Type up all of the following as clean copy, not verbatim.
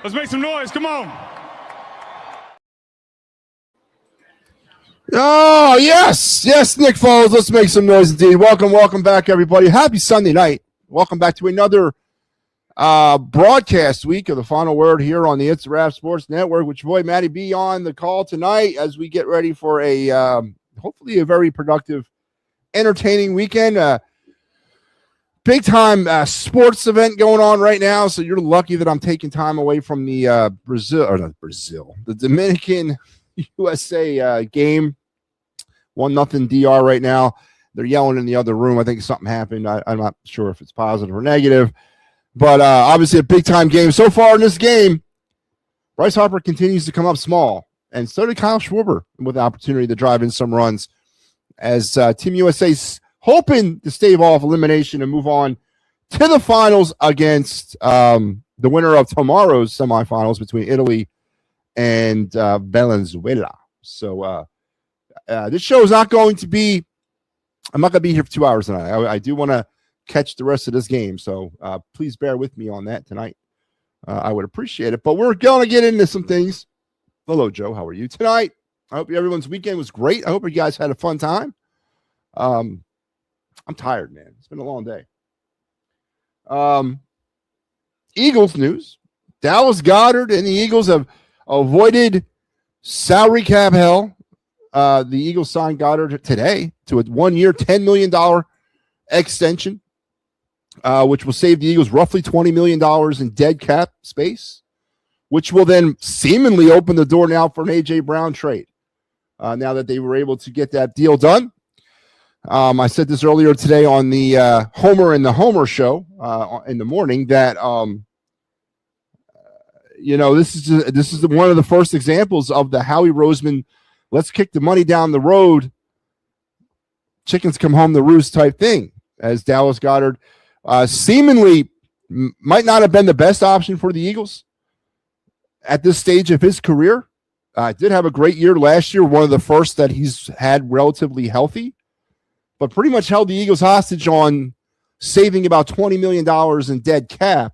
Let's make some noise. Come on. Oh, yes. Yes, Nick Foles. Let's make some noise indeed. Welcome back, everybody. Happy Sunday night. Welcome back to another broadcast week of the Final Word here on the It's a Wrap Sports Network, with your boy MattyB on the call tonight as we get ready for a hopefully a very productive, entertaining weekend. Big-time sports event going on right now, so you're lucky that I'm taking time away from the the Dominican USA game. 1-0 DR right now. They're yelling in the other room. I think something happened. I'm not sure if it's positive or negative. But obviously a big-time game. So far in this game, Bryce Harper continues to come up small. And so did Kyle Schwarber with the opportunity to drive in some runs as Team USA's hoping to stave off elimination and move on to the finals against the winner of tomorrow's semifinals between Italy and Venezuela. So this show is not going to be – I'm not going to be here for 2 hours tonight. I do want to catch the rest of this game, so please bear with me on that tonight. I would appreciate it. But we're going to get into some things. Hello, Joe. How are you tonight? I hope everyone's weekend was great. I hope you guys had a fun time. I'm tired, man. It's been a long day. Eagles news. Dallas Goedert and the Eagles have avoided salary cap hell. The Eagles signed Goddard today to a 1-year, $10 million extension, which will save the Eagles roughly $20 million in dead cap space, which will then seemingly open the door now for an A.J. Brown trade, now that they were able to get that deal done. I said this earlier today on the Homer and the Homer show in the morning that, this is one of the first examples of the Howie Roseman let's kick the money down the road, chickens come home to roost type thing, as Dallas Goedert seemingly might not have been the best option for the Eagles at this stage of his career. Did have a great year last year, one of the first that he's had relatively healthy, but pretty much held the Eagles hostage on saving about $20 million in dead cap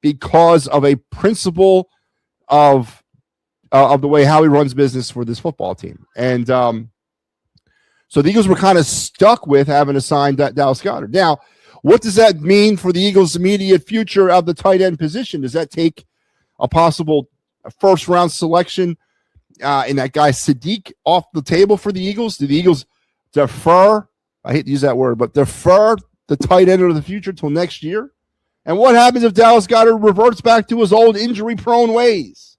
because of a principle of the way Howie runs business for this football team. And so the Eagles were kind of stuck with having to sign Dallas Goedert. Now, what does that mean for the Eagles' immediate future of the tight end position? Does that take a possible first-round selection in that guy Sadiq off the table for the Eagles? Do the Eagles defer, I hate to use that word, but defer the tight end of the future till next year? And what happens if Dallas Goedert reverts back to his old injury-prone ways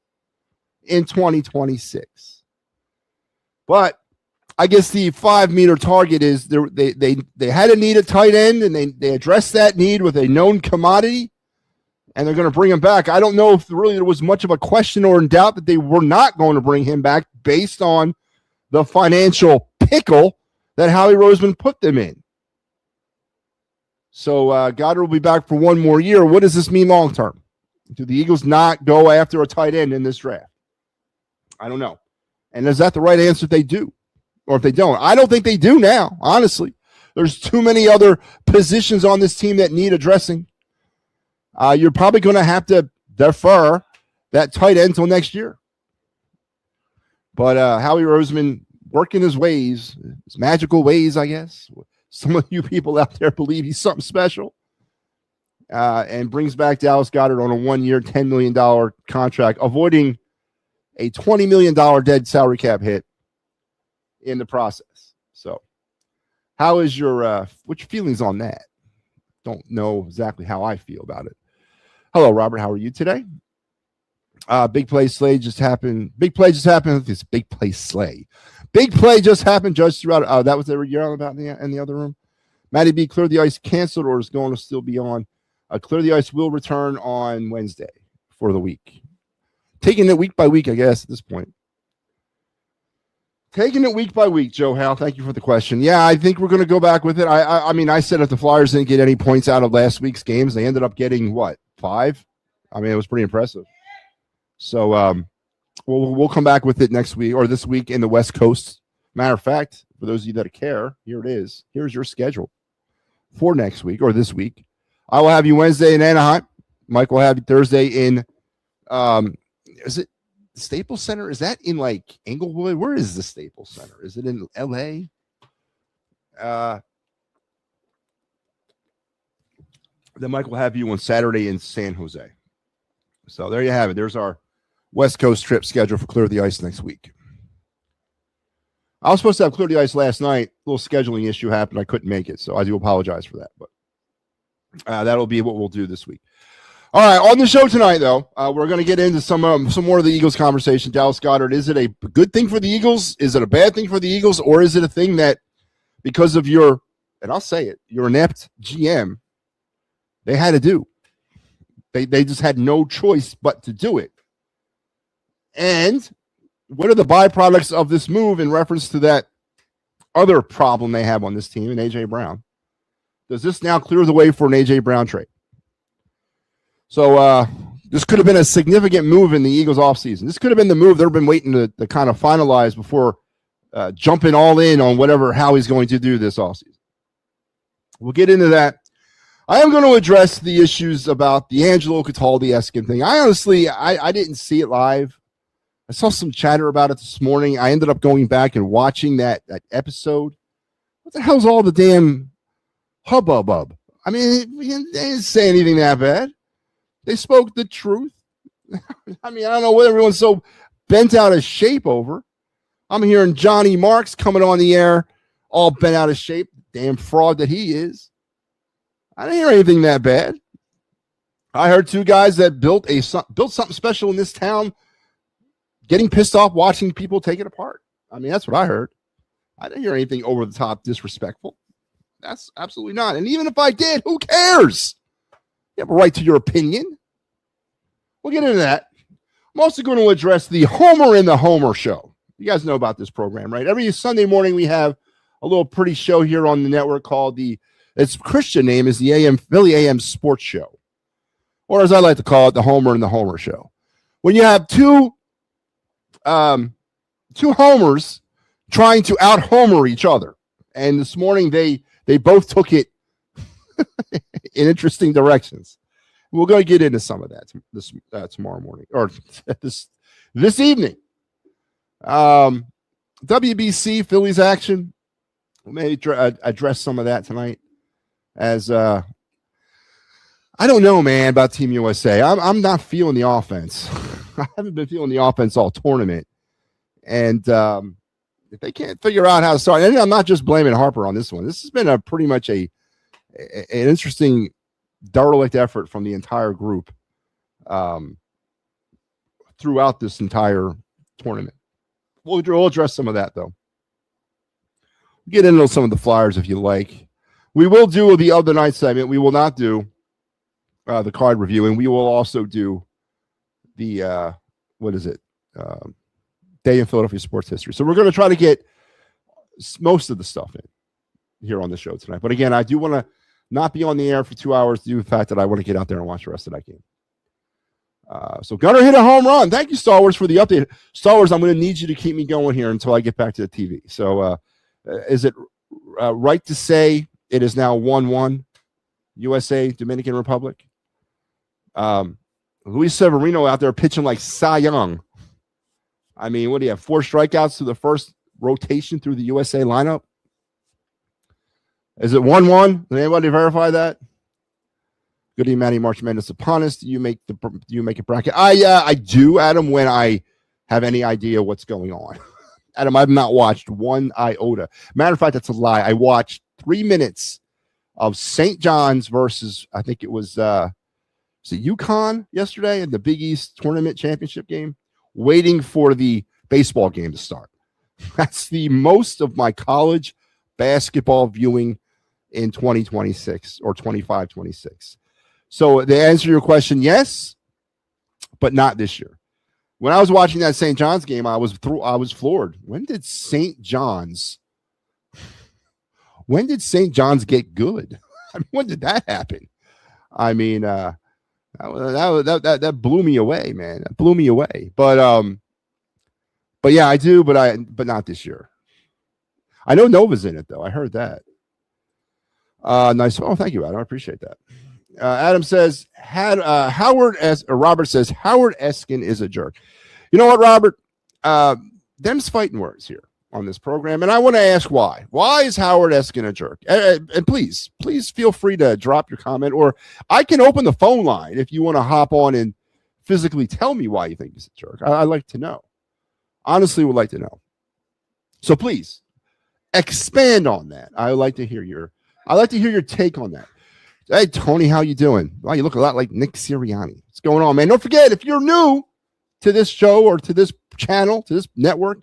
in 2026? But I guess the 5-meter target is they had a need at tight end, and they addressed that need with a known commodity, and they're going to bring him back. I don't know if really there was much of a question or in doubt that they were not going to bring him back based on the financial pickle that Howie Roseman put them in. So Goddard will be back for one more year. What does this mean long term? Do the Eagles not go after a tight end in this draft? I don't know. And is that the right answer if they do? Or if they don't? I don't think they do now, honestly. There's too many other positions on this team that need addressing. You're probably going to have to defer that tight end until next year. But Howie Roseman working his ways, his magical ways, I guess. Some of you people out there believe he's something special. And brings back Dallas Goedert on a 1-year, $10 million contract, avoiding a $20 million dead salary cap hit in the process. So how is your what's your feelings on that? Don't know exactly how I feel about it. Hello, Robert. How are you today? Big play slay just happened. Big play just happened. This big play slay. Big play just happened. Judge throughout. That was what you're on about in the other room. MattyB, Clear the Ice canceled or is going to still be on. Clear the Ice will return on Wednesday for the week. Taking it week by week, I guess, at this point. Taking it week by week, Joe Hal. Thank you for the question. Yeah, I think we're going to go back with it. I mean, I said if the Flyers didn't get any points out of last week's games, they ended up getting, what, 5? I mean, it was pretty impressive. So we'll come back with it next week or this week in the West Coast. Matter of fact, for those of you that care, here it is. Here's your schedule for next week or this week. I will have you Wednesday in Anaheim. Mike will have you Thursday in Is it Staples Center? Is that in like Inglewood? Where is the Staples Center? Is it in LA? Then Mike will have you on Saturday in San Jose. So there you have it. There's our West Coast trip scheduled for Clear the Ice next week. I was supposed to have Clear the Ice last night. A little scheduling issue happened. I couldn't make it, so I do apologize for that. But that'll be what we'll do this week. All right, on the show tonight, though, we're going to get into some more of the Eagles conversation. Dallas Goedert, is it a good thing for the Eagles? Is it a bad thing for the Eagles? Or is it a thing that because of your, and I'll say it, your inept GM, they had to do? They just had no choice but to do it. And what are the byproducts of this move in reference to that other problem they have on this team and A.J. Brown? Does this now clear the way for an A.J. Brown trade? So this could have been a significant move in the Eagles offseason. This could have been the move they've been waiting to kind of finalize before jumping all in on whatever Howie's going to do this offseason. We'll get into that. I am going to address the issues about the Angelo Cataldi-esque thing. I honestly didn't see it live. I saw some chatter about it this morning. I ended up going back and watching that episode. What the hell's all the damn hubbub? I mean, they didn't say anything that bad. They spoke the truth. I mean, I don't know what everyone's so bent out of shape over. I'm hearing Johnny Marks coming on the air, all bent out of shape. Damn fraud that he is. I didn't hear anything that bad. I heard two guys that built something special in this town getting pissed off watching people take it apart. I mean, that's what I heard. I didn't hear anything over the top disrespectful. That's absolutely not. And even if I did, who cares? You have a right to your opinion. We'll get into that. I'm also going to address the Homer in the Homer show. You guys know about this program, right? Every Sunday morning we have a little pretty show here on the network called its Christian name is the Philly AM Sports Show. Or as I like to call it, the Homer in the Homer show. When you have two homers trying to out-homer each other. And this morning they both took it in interesting directions. We're going to get into some of that tomorrow morning or this evening. WBC Phillies action. We may address some of that tonight. As I don't know, man, about Team USA. I'm not feeling the offense. I haven't been feeling the offense all tournament. And if they can't figure out how to start, and I'm not just blaming Harper on this one. This has been a pretty much an interesting derelict effort from the entire group throughout this entire tournament. We'll address some of that, though. Get into some of the Flyers if you like. We will do the other night segment. We will not do the card review, and we will also do the Day in Philadelphia Sports History. So we're going to try to get most of the stuff in here on the show tonight. But again, I do want to not be on the air for 2 hours due to the fact that I want to get out there and watch the rest of that game. So Gunnar hit a home run. Thank you, Star Wars, for the update. Star Wars, I'm going to need you to keep me going here until I get back to the TV. So is it right to say it is now 1-1 USA, Dominican Republic? Luis Severino out there pitching like Cy Young. I mean, what do you have? 4 strikeouts to the first rotation through the USA lineup? Is it 1-1? Did anybody verify that? Good evening, Matty March Madness upon us. Do you make a bracket? I do, Adam, when I have any idea what's going on. Adam, I've not watched one iota. Matter of fact, that's a lie. I watched 3 minutes of St. John's versus, I think it was UConn yesterday in the Big East Tournament Championship game, waiting for the baseball game to start. That's the most of my college basketball viewing in 2026 or 25-26. So to answer your question, yes, but not this year. When I was watching that St. John's game, I was floored. When did St. John's get good? I mean, when did that happen? I mean, that blew me away, man. That blew me away. But yeah, I do, but not this year. I know Nova's in it though. I heard that. Nice. Oh, thank you, Adam. I appreciate that. Adam says, Robert says, Howard Eskin is a jerk. You know what, Robert? Them's fighting words here on this program, and I want to ask why. Why is Howard Eskin a jerk? And please feel free to drop your comment, or I can open the phone line if you want to hop on and physically tell me why you think he's a jerk. I'd like to know. Honestly, would like to know. So please expand on that. I'd like to hear your take on that. Hey, Tony, how you doing? Wow, you look a lot like Nick Sirianni. What's going on, man? Don't forget, if you're new to this show or to this channel, to this network,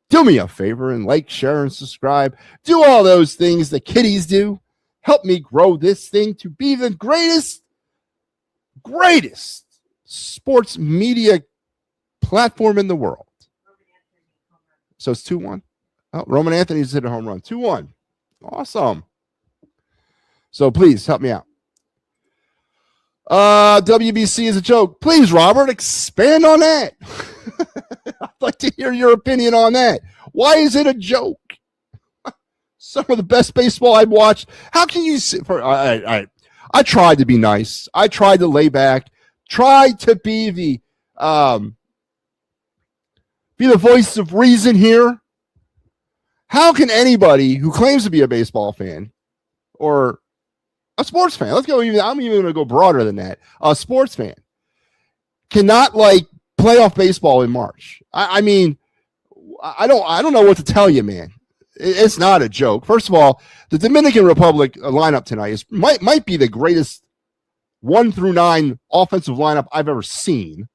do me a favor and like, share, and subscribe. Do all those things the kiddies do. Help me grow this thing to be the greatest sports media platform in the world. So it's 2-1. Oh, Roman Anthony's hit a home run. 2-1. Awesome. So please help me out. WBC is a joke. Please, Robert, expand on that. I'd like to hear your opinion on that. Why is it a joke? Some of the best baseball I've watched. How can you sit for? I tried to be nice. I tried to lay back. Tried to be the voice of reason here. How can anybody who claims to be a baseball fan or a sports fan, I'm even going to go broader than that, a sports fan, cannot like playoff baseball in March? I mean, I don't know what to tell you, man. It's not a joke. First of all, the Dominican Republic lineup tonight might be the greatest 1 through 9 offensive lineup I've ever seen.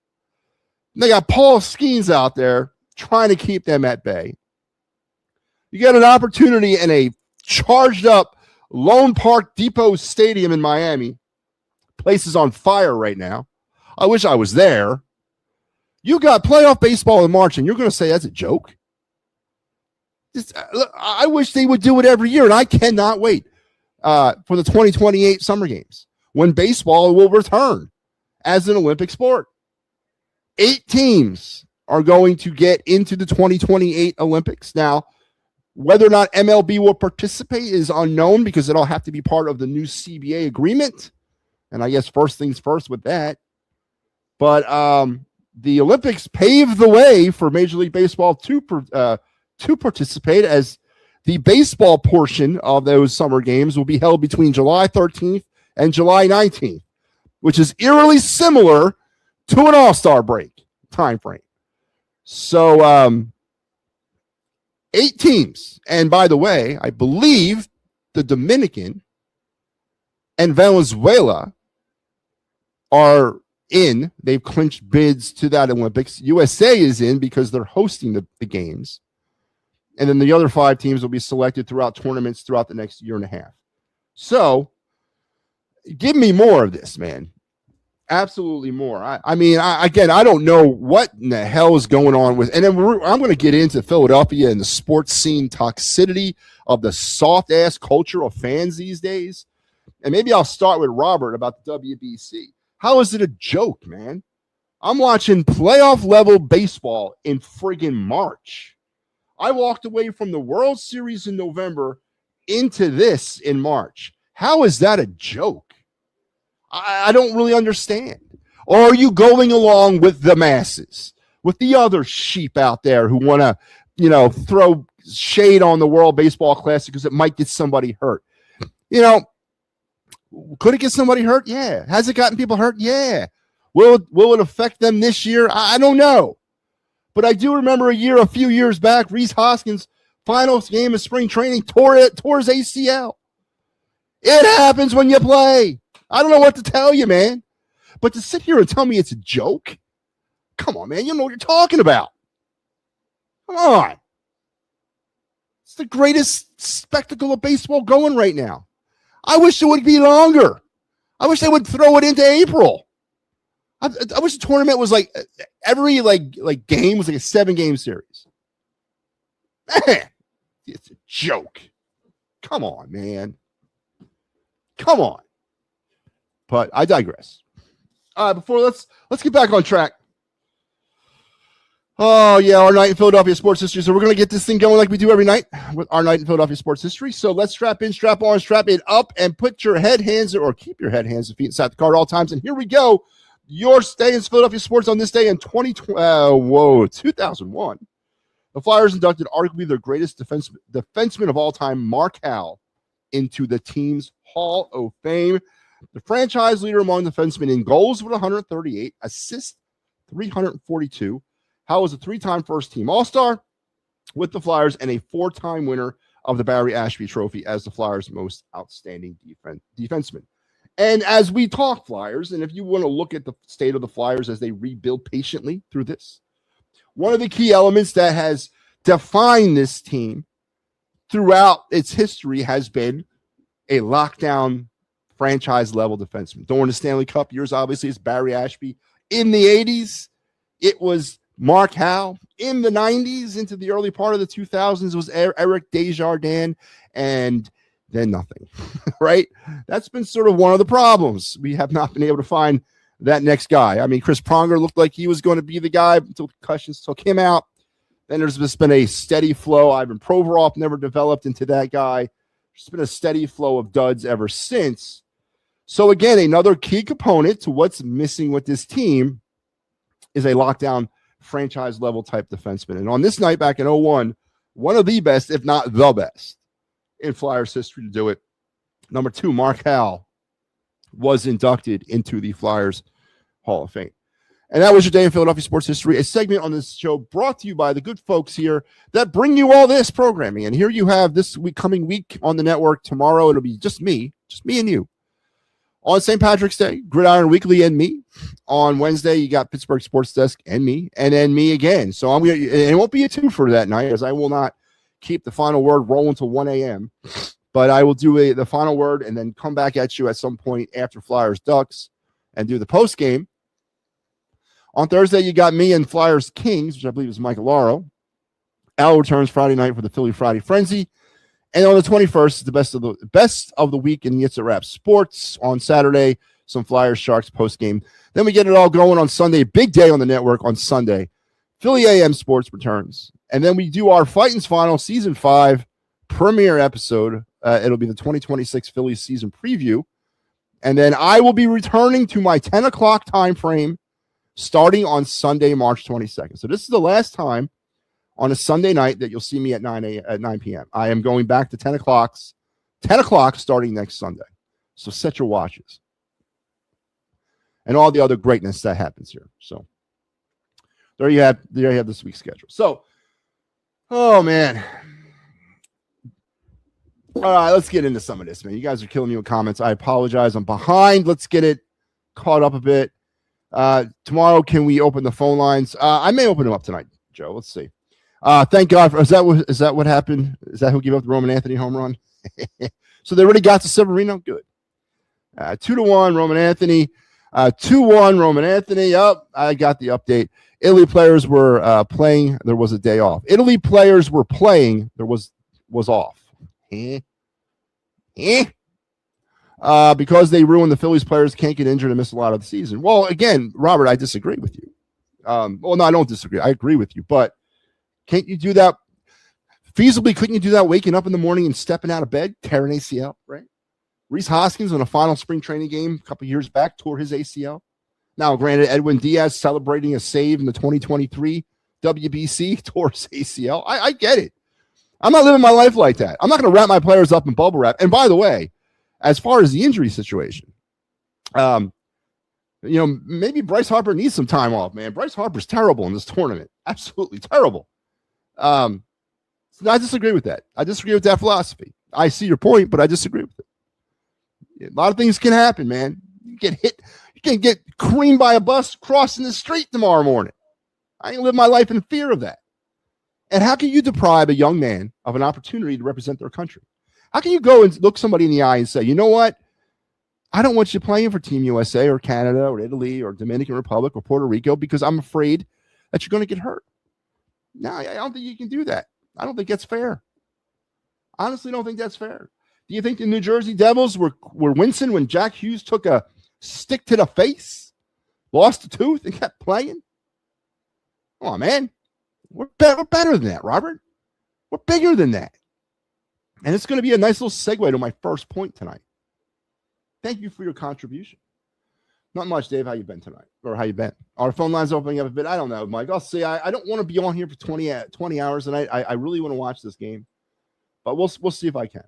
They got Paul Skeens out there trying to keep them at bay. You get an opportunity in a charged up Lone Park Depot Stadium in Miami. Place is on fire right now. I wish I was there. You got playoff baseball in March, and you're going to say that's a joke? I wish they would do it every year, and I cannot wait for the 2028 Summer Games when baseball will return as an Olympic sport. 8 teams are going to get into the 2028 Olympics. Now, whether or not MLB will participate is unknown because it'll have to be part of the new CBA agreement. And I guess first things first with that. But the Olympics paved the way for Major League Baseball to participate, as the baseball portion of those summer games will be held between July 13th and July 19th, which is eerily similar to an All-Star break time frame. So 8 teams. And by the way, I believe the Dominican and Venezuela are in. They've clinched bids to that Olympics. USA is in because they're hosting the games. And then the other 5 teams will be selected throughout tournaments throughout the next year and a half. So give me more of this, man. Absolutely more. I mean, I don't know what in the hell is going on with, and then I'm going to get into Philadelphia and the sports scene toxicity of the soft ass culture of fans these days. And maybe I'll start with Robert about the WBC. How is it a joke, man? I'm watching playoff level baseball in friggin' March. I walked away from the World Series in November into this in March. How is that a joke? I don't really understand. Or are you going along with the masses, with the other sheep out there who want to, throw shade on the World Baseball Classic because it might get somebody hurt? Could it get somebody hurt? Yeah. Has it gotten people hurt? Yeah. Will it affect them this year? I don't know. But I do remember a few years back, Rhys Hoskins' final game of spring training tore his ACL. It happens when you play. I don't know what to tell you, man. But to sit here and tell me it's a joke? Come on, man. You know what you're talking about. Come on. It's the greatest spectacle of baseball going right now. I wish it would be longer. I wish they would throw it into April. I wish the tournament was like every game was like a 7-game series. Man, it's a joke. Come on, man. Come on. But I digress. Let's get back on track. Oh, yeah, our night in Philadelphia sports history. So we're going to get this thing going like we do every night with our night in Philadelphia sports history. So let's strap in, strap on, strap it up, and put your head, hands, or keep your head, hands, and feet inside the car at all times. And here we go. Your stay in Philadelphia sports on this day in 2001. The Flyers inducted arguably their greatest defenseman of all time, Mark Howell, into the team's Hall of Fame. The franchise leader among defensemen in goals with 138, assists 342. Howell was a 3-time first-team All-Star with the Flyers and a 4-time winner of the Barry Ashby Trophy as the Flyers' most outstanding defenseman. And as we talk Flyers, and if you want to look at the state of the Flyers as they rebuild patiently through this, one of the key elements that has defined this team throughout its history has been a lockdown franchise-level defenseman. During the Stanley Cup years, obviously, it's Barry Ashby. In the 80s, it was Mark Howell. In the 90s, into the early part of the 2000s, was Eric Desjardins, and then nothing, right? That's been sort of one of the problems. We have not been able to find that next guy. I mean, Chris Pronger looked like he was going to be the guy until concussions took him out. Then there's just been a steady flow. Ivan Provorov never developed into that guy. There's been a steady flow of duds ever since. So again, another key component to what's missing with this team is a lockdown franchise level type defenseman. And on this night back in 01, one of the best, if not the best, in Flyers history to do it. Number 2, Mark Howell was inducted into the Flyers Hall of Fame. And that was your day in Philadelphia sports history, a segment on this show brought to you by the good folks here that bring you all this programming. And here you have this week, coming week on the network. Tomorrow, it'll be just me and you. On St. Patrick's Day, Gridiron Weekly and me. On Wednesday, you got Pittsburgh Sports Desk and me, and then me again. So I'm gonna, and it won't be a 2 for that night, as I will not keep the final word rolling till 1 a.m. But I will do the final word and then come back at you at some point after Flyers Ducks and do the post game. On Thursday, you got me and Flyers Kings, which I believe is Mike Alaro. Al returns Friday night for the Philly Friday Frenzy. And on the 21st is the best of the week in It's a Wrap Sports. On Saturday, some Flyers Sharks post game. Then we get it all going on Sunday. Big day on the network on Sunday. Philly AM Sports returns. And then we do our Fighting's Final Season 5 premiere episode. It'll be the 2026 Phillies season preview. And then I will be returning to my 10 o'clock time frame starting on Sunday, March 22nd. So this is the last time on a Sunday night that you'll see me at 9 p.m. I am going back to 10 o'clock starting next Sunday. So set your watches. And all the other greatness that happens here. So there you have this week's schedule. So, oh man. All right, let's get into some of this, man. You guys are killing me with comments. I apologize. I'm behind. Let's get it caught up a bit. Tomorrow, can we open the phone lines? I may open them up tonight, Joe. Let's see. Thank God. Is that what happened? Is that who gave up the Roman Anthony home run? So they already got to Severino? Good. 2-1 Roman Anthony. 2-1 Roman Anthony. I got the update. Italy players were playing. There was a day off. Italy players were playing. There was off. Because they ruined the Phillies players can't get injured and miss a lot of the season. Well, again, Robert, I disagree with you. Well, no, I don't disagree. I agree with you, but can't you do that feasibly? Couldn't you do that waking up in the morning and stepping out of bed, tearing ACL, right? Reese Hoskins on a final spring training game a couple years back tore his ACL. Now, granted, Edwin Diaz celebrating a save in the 2023 WBC tore his ACL. I get it. I'm not living my life like that. I'm not going to wrap my players up in bubble wrap. And by the way, as far as the injury situation, maybe Bryce Harper needs some time off, man. Bryce Harper's terrible in this tournament. Absolutely terrible. So I disagree with that. I disagree with that philosophy. I see your point, but I disagree with it. A lot of things can happen, man. You get hit. You can get creamed by a bus crossing the street tomorrow morning. I ain't live my life in fear of that. And how can you deprive a young man of an opportunity to represent their country? How can you go and look somebody in the eye and say, you know what? I don't want you playing for Team USA or Canada or Italy or Dominican Republic or Puerto Rico because I'm afraid that you're going to get hurt. No, I don't think you can do that. I don't think that's fair. Honestly, don't think that's fair. Do you think the New Jersey Devils were wincing when Jack Hughes took a stick to the face, lost a tooth, and kept playing? Come on, man. We're better than that, Robert. We're bigger than that. And it's going to be a nice little segue to my first point tonight. Thank you for your contribution. Not much, Dave. How you been tonight? Or how you been? Our phone line's opening up a bit. I don't know, Mike. I'll see. I don't want to be on here for 20 hours tonight. I really want to watch this game. But we'll see if I can.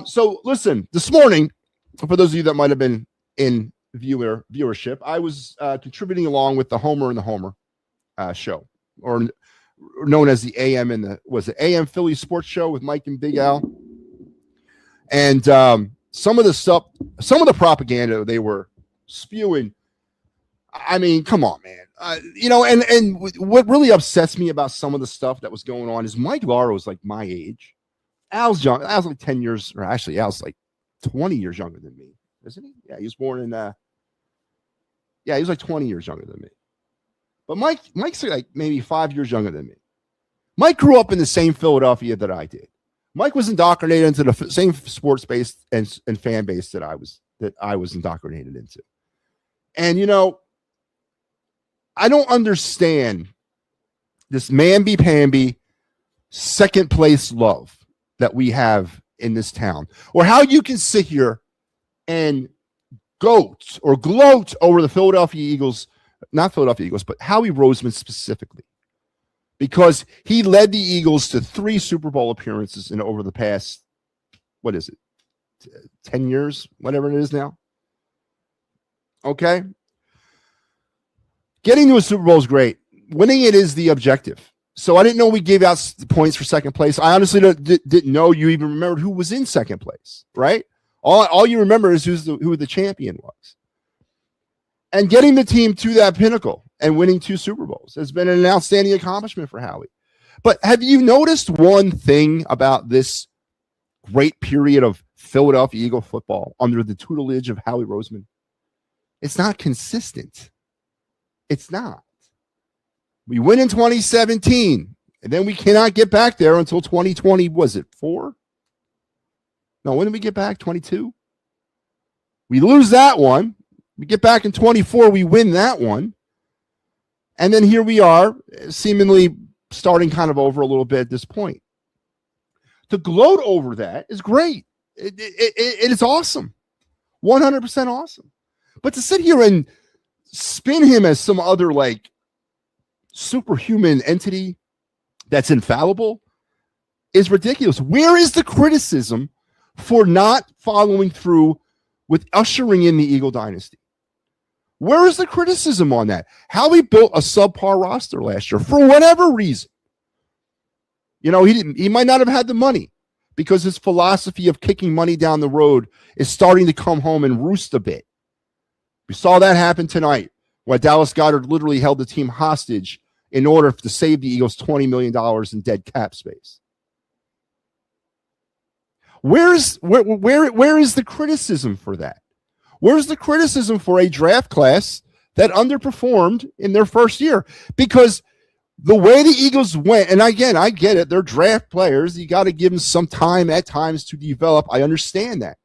So, listen, this morning, for those of you that might have been in viewership, I was contributing along with the Homer and the Homer show, or known as the AM AM Philly Sports Show with Mike and Big Al. And some of the propaganda they were spewing, I mean, come on, man. And what really upsets me about some of the stuff that was going on is Mike Lara was like my age. Al's young. Al's like 10 years, or actually Al's like 20 years younger than me, isn't he? Yeah, he was born in he was like 20 years younger than me. But Mike's like maybe 5 years younger than me. Mike grew up in the same Philadelphia that I did. Mike was indoctrinated into the same sports base and fan base that I was indoctrinated into. And I don't understand this mamby-pamby second place love that we have in this town, or how you can sit here and gloat over the Philadelphia Eagles, not Philadelphia Eagles, but Howie Roseman specifically, because he led the Eagles to 3 Super Bowl appearances in over the past, 10 years, whatever it is now. Okay. Getting to a Super Bowl is great. Winning it is the objective. So I didn't know we gave out the points for second place. I honestly didn't know you even remembered who was in second place, right? All you remember is who the champion was. And getting the team to that pinnacle and winning 2 Super Bowls has been an outstanding accomplishment for Howie. But have you noticed one thing about this great period of Philadelphia Eagle football under the tutelage of Howie Roseman? It's not consistent. It's not. We win in 2017, and then we cannot get back there until 2020. Was it 4? No, when did we get back? 22? We lose that one. We get back in 24. We win that one. And then here we are, seemingly starting kind of over a little bit at this point. To gloat over that is great. It is awesome. 100% awesome. But to sit here and spin him as some other like superhuman entity that's infallible is ridiculous. Where is the criticism for not following through with ushering in the Eagle dynasty? Where is the criticism on that? Howie built a subpar roster last year for whatever reason. He might not have had the money because his philosophy of kicking money down the road is starting to come home and roost a bit. We saw that happen tonight when Dallas Goedert literally held the team hostage in order to save the Eagles $20 million in dead cap space. Where is the criticism for that? Where's the criticism for a draft class that underperformed in their first year? Because the way the Eagles went, and again, I get it, they're draft players. You got to give them some time at times to develop. I understand that.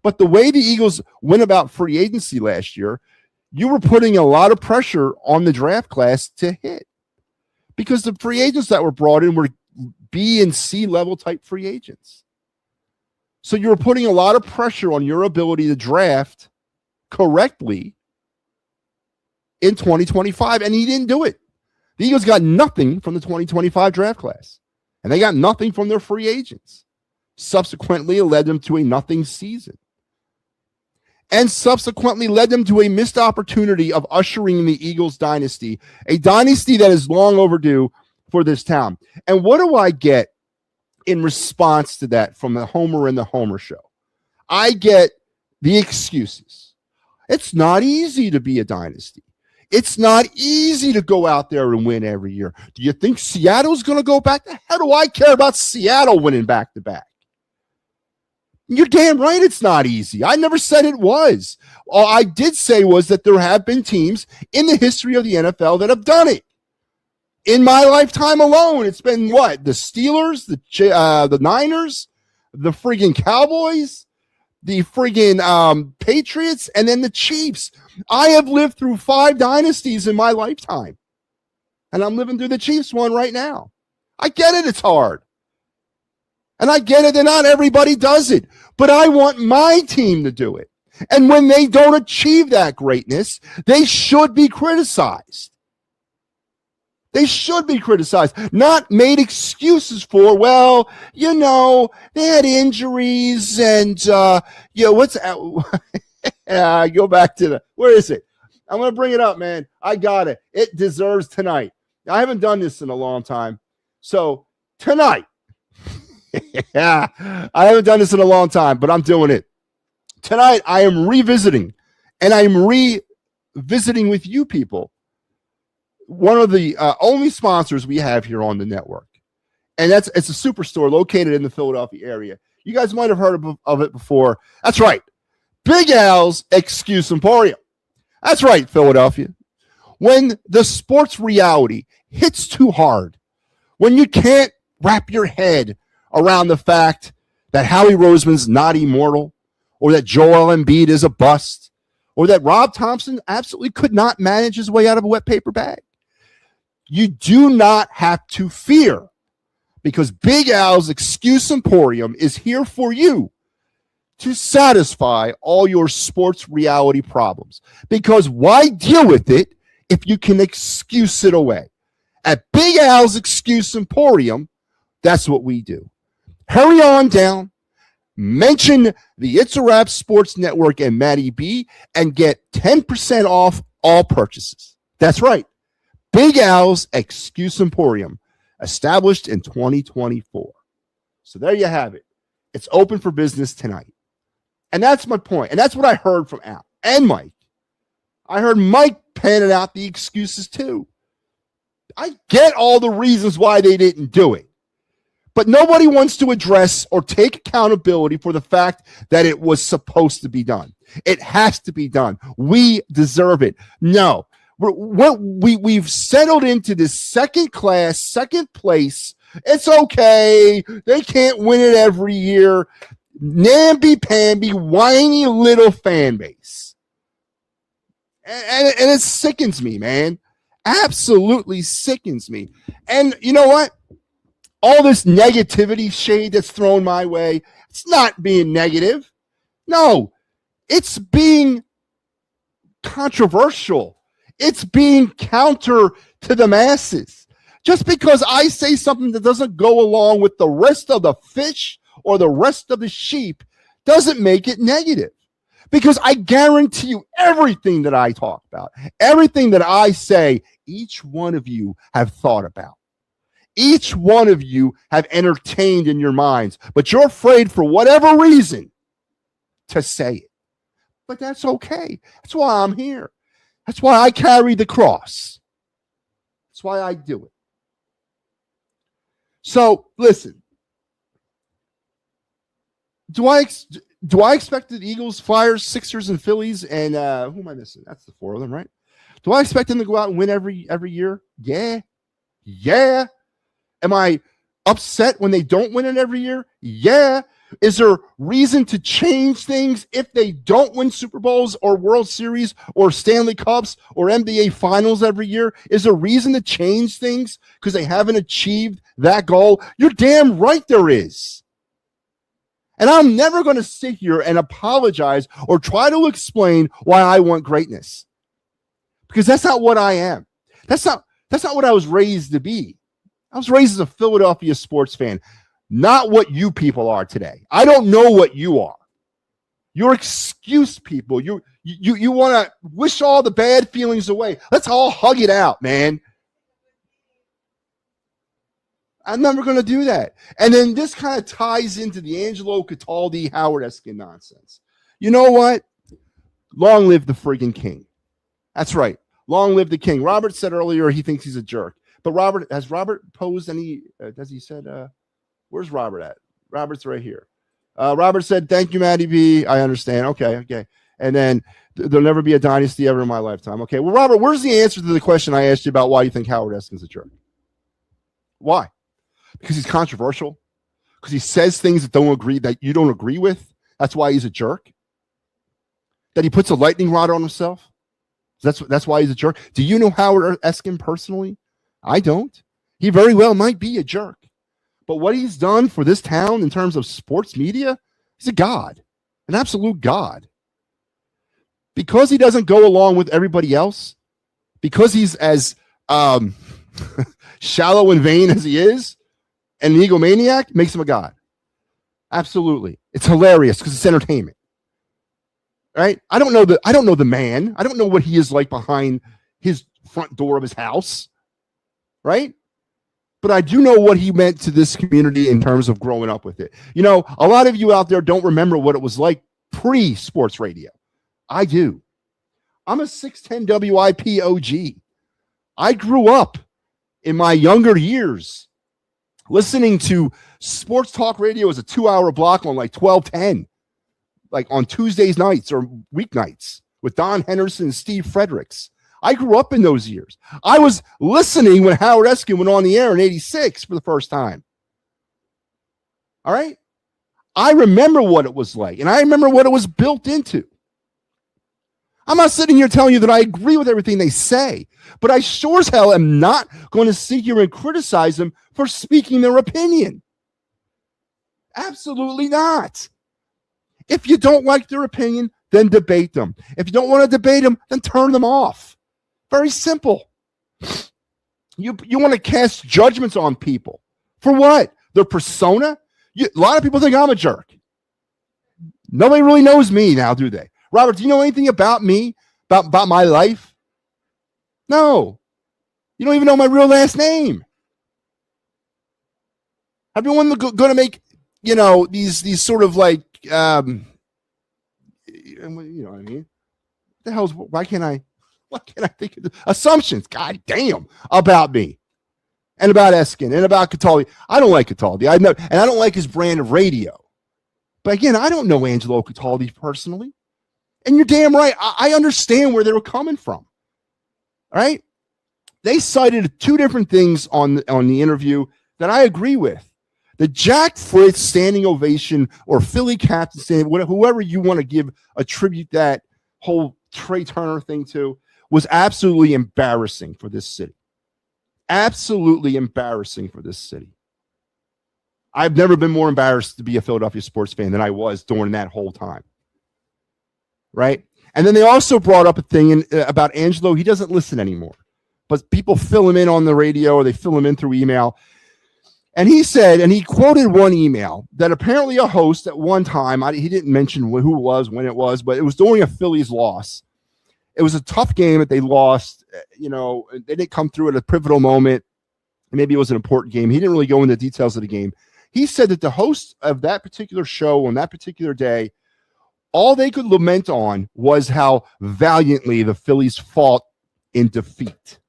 But the way the Eagles went about free agency last year, you were putting a lot of pressure on the draft class to hit. Because the free agents that were brought in were B and C level type free agents. So you were putting a lot of pressure on your ability to draft correctly in 2025, and he didn't do it. The Eagles got nothing from the 2025 draft class, and they got nothing from their free agents. Subsequently, it led them to a nothing season, and subsequently led them to a missed opportunity of ushering in the Eagles dynasty, a dynasty that is long overdue for this town. And what do I get in response to that from the Homer and the Homer show? I get the excuses. It's not easy to be a dynasty. It's not easy to go out there and win every year. Do you think Seattle's going to go back? The hell do I care about Seattle winning back-to-back? You're damn right it's not easy. I never said it was. All I did say was that there have been teams in the history of the NFL that have done it. In my lifetime alone, it's been what? The Steelers, the Niners, the friggin' Cowboys, the friggin' Patriots, and then the Chiefs. I have lived through 5 dynasties in my lifetime. And I'm living through the Chiefs one right now. I get it. It's hard. And I get it that not everybody does it. But I want my team to do it. And when they don't achieve that greatness, they should be criticized. They should be criticized, not made excuses for, well, you know, they had injuries and, you know, what's go back to where is it? I'm going to bring it up, man. I got it. It deserves tonight. I haven't done this in a long time. So tonight, yeah, I haven't done this in a long time, but I'm doing it. Tonight, I am revisiting, and I'm revisiting with you people one of the only sponsors we have here on the network. And it's a superstore located in the Philadelphia area. You guys might have heard of it before. That's right. Big Al's Excuse Emporium. That's right, Philadelphia. When the sports reality hits too hard, when you can't wrap your head around the fact that Howie Roseman's not immortal, or that Joel Embiid is a bust, or that Rob Thompson absolutely could not manage his way out of a wet paper bag, you do not have to fear, because Big Al's Excuse Emporium is here for you to satisfy all your sports reality problems. Because why deal with it if you can excuse it away? At Big Al's Excuse Emporium, that's what we do. Hurry on down, mention the It's a Wrap Sports Network and MattyB, and get 10% off all purchases. That's right. Big Al's Excuse Emporium, established in 2024. So there you have it. It's open for business tonight. And that's my point. And that's what I heard from Al and Mike. I heard Mike panning out the excuses too. I get all the reasons why they didn't do it. But nobody wants to address or take accountability for the fact that it was supposed to be done. It has to be done. We deserve it. No. We've settled into this second class, second place. It's okay. They can't win it every year. Namby-pamby, whiny little fan base. And it sickens me, man. Absolutely sickens me. And you know what? All this negativity shade that's thrown my way, it's not being negative. No, it's being controversial. It's being counter to the masses. Just because I say something that doesn't go along with the rest of the fish or the rest of the sheep doesn't make it negative. Because I guarantee you everything that I talk about, everything that I say, each one of you have thought about. Each one of you have entertained in your minds, but you're afraid for whatever reason to say it. But that's okay. That's why I'm here. That's why I carry the cross. That's why I do it. So, listen. Do I expect the Eagles, Flyers, Sixers, and Phillies, and who am I missing? That's the four of them, right? Do I expect them to go out and win every year? Yeah. Yeah. Am I upset when they don't win it every year? Yeah. Is there reason to change things if they don't win Super Bowls or World Series or Stanley Cups or NBA Finals every year? Is there reason to change things because they haven't achieved that goal? You're damn right there is. And I'm never going to sit here and apologize or try to explain why I want greatness. Because that's not what I am. That's not what I was raised to be. I was raised as a Philadelphia sports fan. Not what you people are today. I don't know what you are. You're excuse people. You want to wish all the bad feelings away. Let's all hug it out, man. I'm never going to do that. And then this kind of ties into the Angelo Cataldi, Howard Eskin nonsense. You know what? Long live the friggin' king. That's right. Long live the king. Robert said earlier he thinks he's a jerk. But has Robert posed any, has he said, where's Robert at? Robert's right here. Robert said, thank you, MattyB. I understand. Okay. And then there'll never be a dynasty ever in my lifetime. Okay. Well, Robert, where's the answer to the question I asked you about why you think Howard Eskin's a jerk? Why? Because he's controversial? Because he says things that you don't agree with? That's why he's a jerk? That he puts a lightning rod on himself? That's why he's a jerk? Do you know Howard Eskin personally? I don't. He very well might be a jerk. But what he's done for this town in terms of sports media, he's a god, an absolute god. Because he doesn't go along with everybody else, because he's as shallow and vain as he is, and an egomaniac, makes him a god. Absolutely. It's hilarious because it's entertainment. Right? I don't know the man. I don't know what he is like behind his front door of his house. Right? But I do know what he meant to this community in terms of growing up with it. You know, a lot of you out there don't remember what it was like pre-sports radio. I do. I'm a 610 WIP OG. I grew up in my younger years listening to sports talk radio as a 2-hour block on like 1210, like on Tuesdays nights or weeknights with Don Henderson and Steve Fredericks. I grew up in those years. I was listening when Howard Eskin went on the air in 86 for the first time. All right? I remember what it was like, and I remember what it was built into. I'm not sitting here telling you that I agree with everything they say, but I sure as hell am not going to sit here and criticize them for speaking their opinion. Absolutely not. If you don't like their opinion, then debate them. If you don't want to debate them, then turn them off. Very simple. You want to cast judgments on people. For what? Their persona? A lot of people think I'm a jerk. Nobody really knows me now, do they? Robert, do you know anything about me, about my life? No. You don't even know my real last name. Everyone going to make, you know, these sort of like, you know what I mean? Why can't I think of assumptions? God damn, about me and about Eskin and about Cataldi. I don't like Cataldi. And I don't like his brand of radio. But again, I don't know Angelo Cataldi personally. And you're damn right. I understand where they were coming from. All right. They cited two different things on the interview that I agree with. The Jack Fritz standing ovation or Philly captain standing, whoever you want to attribute that whole Trey Turner thing to, was absolutely embarrassing for this city. Absolutely embarrassing for this city. I've never been more embarrassed to be a Philadelphia sports fan than I was during that whole time. Right? And then they also brought up a thing about Angelo. He doesn't listen anymore, but people fill him in on the radio or they fill him in through email. And he said, and he quoted one email that apparently a host at one time, he didn't mention who it was, when it was, but it was during a Phillies loss. It was a tough game that they lost. You know, they didn't come through at a pivotal moment. Maybe it was an important game. He didn't really go into the details of the game. He said that the host of that particular show on that particular day, all they could lament on was how valiantly the Phillies fought in defeat.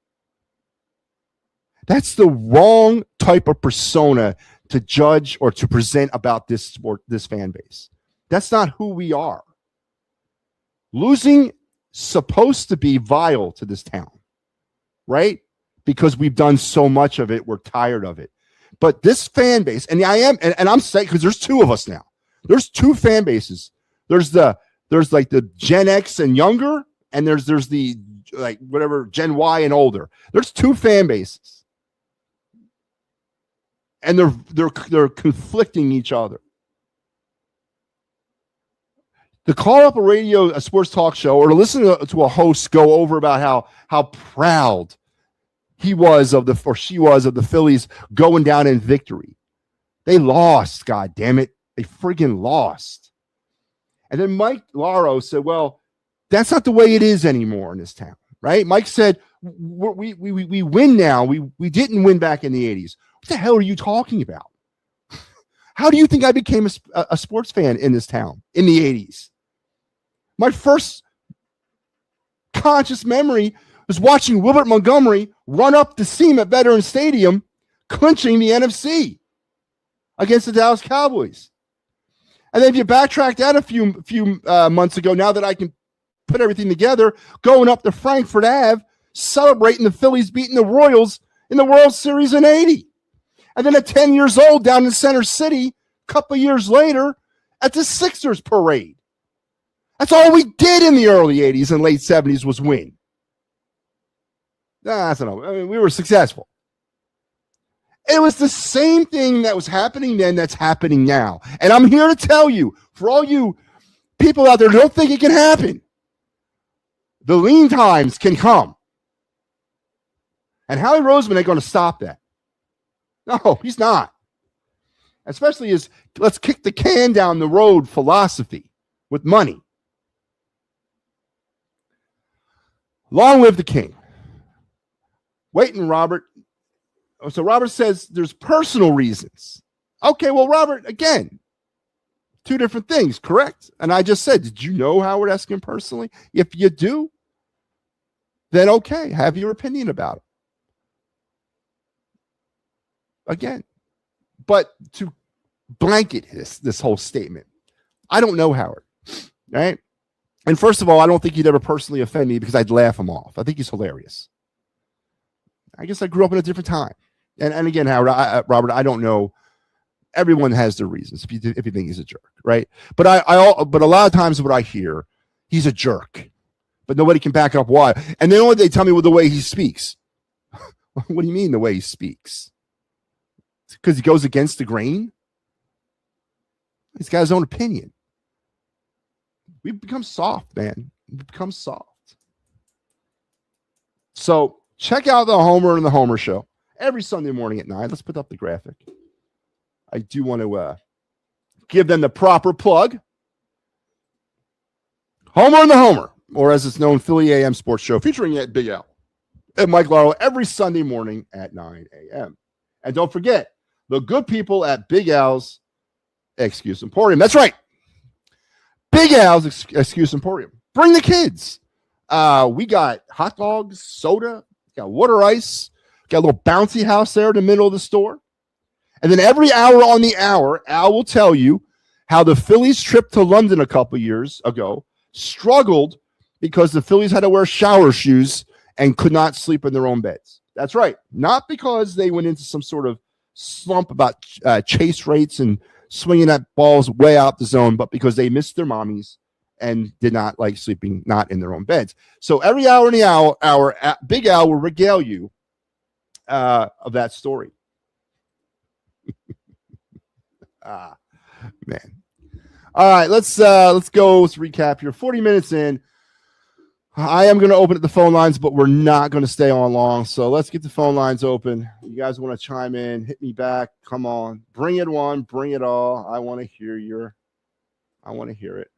That's the wrong type of persona to judge or to present about this sport, this fan base. That's not who we are. Losing supposed to be vile to this town, right? Because we've done so much of it, we're tired of it. But this fan base, and I'm saying, because there's two of us now. There's two fan bases. There's like the Gen X and younger, and there's the like whatever Gen Y and older. There's two fan bases. And they're conflicting each other. To call up a sports talk show, or to listen to a host go over about how proud she was of the Phillies going down in victory. They lost, God damn it. They friggin' lost. And then Mike Laro said, well, that's not the way it is anymore in this town, right? Mike said, we win now. We didn't win back in the 80s. What the hell are you talking about? How do you think I became a sports fan in this town in the 80s? My first conscious memory was watching Wilbert Montgomery run up the seam at Veterans Stadium, clinching the NFC against the Dallas Cowboys. And then if you backtrack that a few months ago, now that I can put everything together, going up to Frankfurt Ave, celebrating the Phillies beating the Royals in the World Series in 80. And then at 10 years old down in Center City, a couple of years later, at the Sixers parade. That's all we did in the early 80s and late 70s was win. That's enough. I mean, we were successful. It was the same thing that was happening then that's happening now. And I'm here to tell you, for all you people out there who don't think it can happen, the lean times can come. And Howie Roseman ain't going to stop that. No, he's not. Especially his let's kick the can down the road philosophy with money. Long live the king. Waiting, Robert. So Robert says there's personal reasons. Okay, well, Robert, again, two different things, correct? And I just said, did you know Howard Eskin personally? If you do, then okay, have your opinion about it. Again, but to blanket this whole statement, I don't know Howard, right? And first of all, I don't think he'd ever personally offend me because I'd laugh him off. I think he's hilarious. I guess I grew up in a different time. And again, Howard, Robert, I don't know. Everyone has their reasons if you think he's a jerk, right? But but a lot of times what I hear, he's a jerk, but nobody can back up why. And then they tell me with the way he speaks. What do you mean the way he speaks? Because he goes against the grain? He's got his own opinion. We've become soft, man. We've become soft. So check out the Homer and the Homer Show every Sunday morning at 9. Let's put up the graphic. I do want to give them the proper plug. Homer and the Homer, or as it's known, Philly AM Sports Show, featuring at Big Al and Mike Laurel every Sunday morning at 9 a.m. And don't forget, the good people at Big Al's Excuse Emporium. That's right. Big Al's Excuse Emporium. Bring the kids. We got hot dogs, soda, got water ice, got a little bouncy house there in the middle of the store. And then every hour on the hour, Al will tell you how the Phillies' trip to London a couple years ago struggled because the Phillies had to wear shower shoes and could not sleep in their own beds. That's right. Not because they went into some sort of slump about chase rates and swinging that balls way out the zone, but because they missed their mommies and did not like sleeping not in their own beds. So every hour in the hour, Big Al will regale you of that story. Man. All right, let's go. Let's recap here. 40 minutes in. I am going to open up the phone lines, but we're not going to stay on long. So let's get the phone lines open. You guys want to chime in, hit me back. Come on. Bring it on. Bring it all. I want to hear it.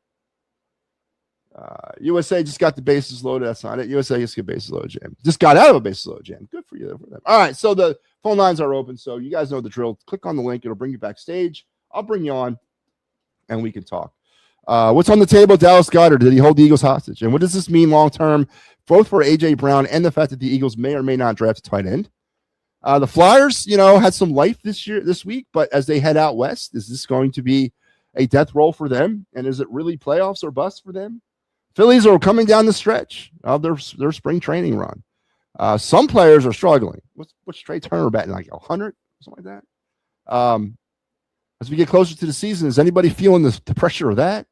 USA just got the bases loaded. That's not it. USA just got bases loaded jam. Just got out of a bases loaded jam. Good for you. All right. So the phone lines are open. So you guys know the drill. Click on the link. It'll bring you backstage. I'll bring you on and we can talk. What's on the table? Dallas Goedert. Did he hold the Eagles hostage? And what does this mean long term, both for A.J. Brown and the fact that the Eagles may or may not draft a tight end? The Flyers, had some life this week, but as they head out west, is this going to be a death roll for them? And is it really playoffs or bust for them? Phillies are coming down the stretch of their spring training run. Some players are struggling. What's Trey Turner batting, like 100, something like that? As we get closer to the season, is anybody feeling the pressure of that?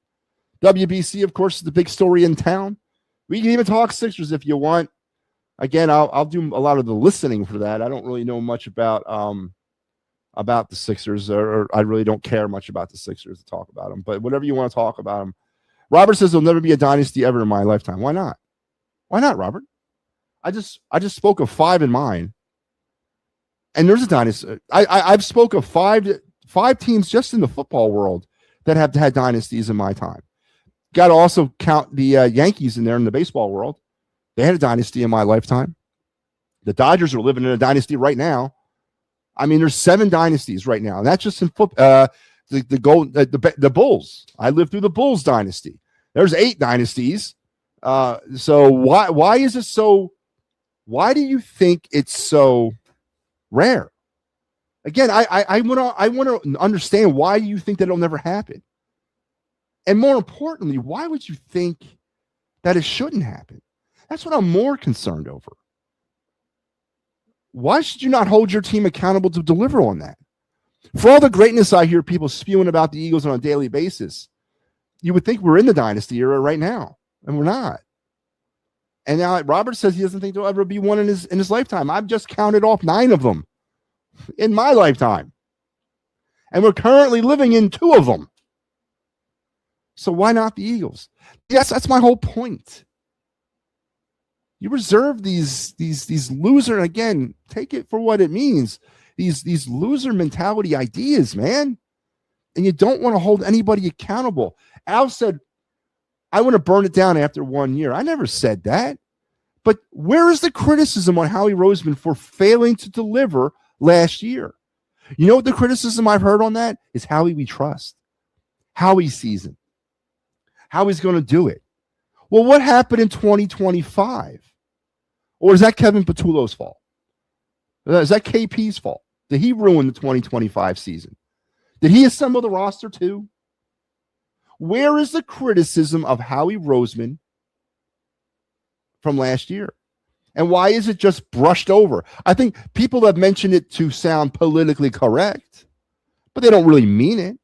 WBC, of course, is the big story in town. We can even talk Sixers if you want. Again, I'll do a lot of the listening for that. I don't really know much about the Sixers, or I really don't care much about the Sixers to talk about them. But whatever you want to talk about them. Robert says there'll never be a dynasty ever in my lifetime. Why not? Why not, Robert? I just spoke of 5 in mine, and there's a dynasty. I've spoke of five teams just in the football world that have had dynasties in my time. Got to also count the Yankees in there in the baseball world. They had a dynasty in my lifetime. The Dodgers are living in a dynasty right now. I mean, there's 7 dynasties right now, and that's just in football. The Bulls. I lived through the Bulls dynasty. There's 8 dynasties. So why is it so? Why do you think it's so rare? Again, I want to understand why you think that it'll never happen. And more importantly, why would you think that it shouldn't happen? That's what I'm more concerned over. Why should you not hold your team accountable to deliver on that? For all the greatness I hear people spewing about the Eagles on a daily basis, you would think we're in the dynasty era right now, and we're not. And now Robert says he doesn't think there'll ever be one in his lifetime. I've just counted off 9 of them. in my lifetime. And we're currently living in 2 of them. So why not the Eagles? Yes, that's my whole point. You reserve these loser, and again, take it for what it means. These loser mentality ideas, man. And you don't want to hold anybody accountable. Al said, I want to burn it down after 1 year. I never said that. But where is the criticism on Howie Roseman for failing to deliver last year? You know what the criticism I've heard on that is? Howie we trust. Howie season. How he's going to do it. Well, what happened in 2025? Or is that Kevin Patullo's fault? Is that KP's fault? Did he ruin the 2025 season? Did he assemble the roster too? Where is the criticism of Howie Roseman from last year? And why is it just brushed over? I think people have mentioned it to sound politically correct, but they don't really mean it.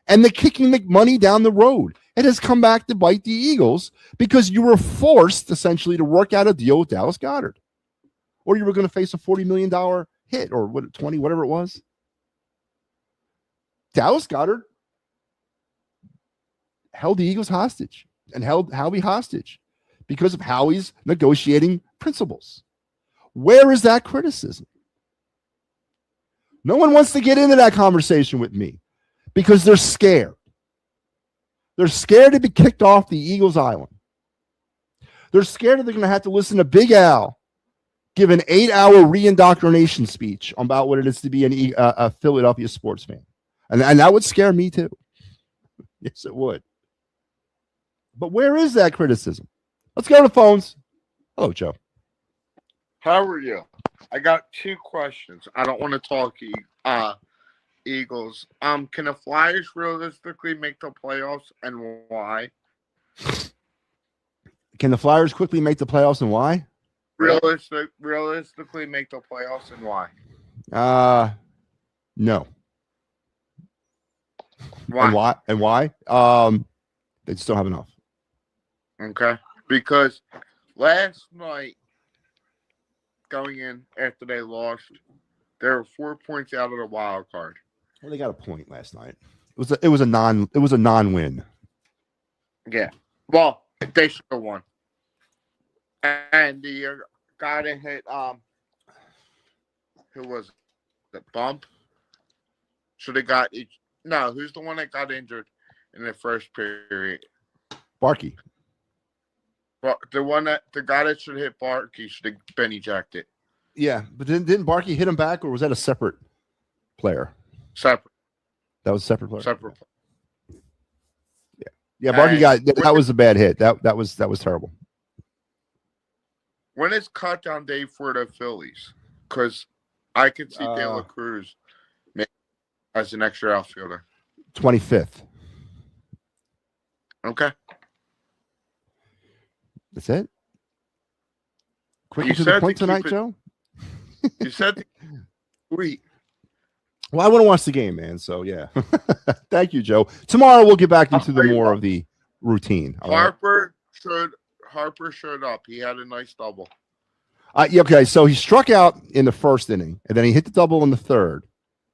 And the kicking McMoney down the road, it has come back to bite the Eagles because you were forced essentially to work out a deal with Dallas Goedert, or you were going to face a $40 million hit, or what, 20, whatever it was. Dallas Goedert held the Eagles hostage and held Howie hostage because of Howie's negotiating principles. Where is that criticism? No one wants to get into that conversation with me because they're scared. They're scared to be kicked off the Eagles Island. They're scared that they're going to have to listen to Big Al give an 8-hour re-indoctrination speech about what it is to be a Philadelphia sports fan. And that would scare me too. Yes, it would. But where is that criticism? Let's go to the phones. Hello, Joe. How are you? I got 2 questions. I don't want to talk Eagles. Can the Flyers realistically make the playoffs, and why? Can the Flyers quickly make the playoffs, and why? Realistically make the playoffs, and why? No. Why? And why? They just don't have enough. Okay. Because last night, going in after they lost, they were 4 points out of the wild card. Well, they got a point last night. It was a non-win. Yeah. Well, they should have won. And the guy that hit who was the bump should have got each. No, who's the one that got injured in the first period? Barkey. Well, the guy that should hit Barkey should have been ejected. Yeah, but didn't Barkey hit him back, or was that a separate player? Separate. That was a separate player. Separate. Yeah. Barkey that was a bad hit. That was terrible. When is cut down day for the Phillies? Because I could see De La Cruz as an extra outfielder. 25th. Okay. That's it? Quickly to the point tonight, Joe? You said sweet. Well, I want to watch the game, man. So, yeah. Thank you, Joe. Tomorrow we'll get back into the more of the routine. Harper showed up. He had a nice double. Yeah, okay, so he struck out in the first inning, and then he hit the double in the third,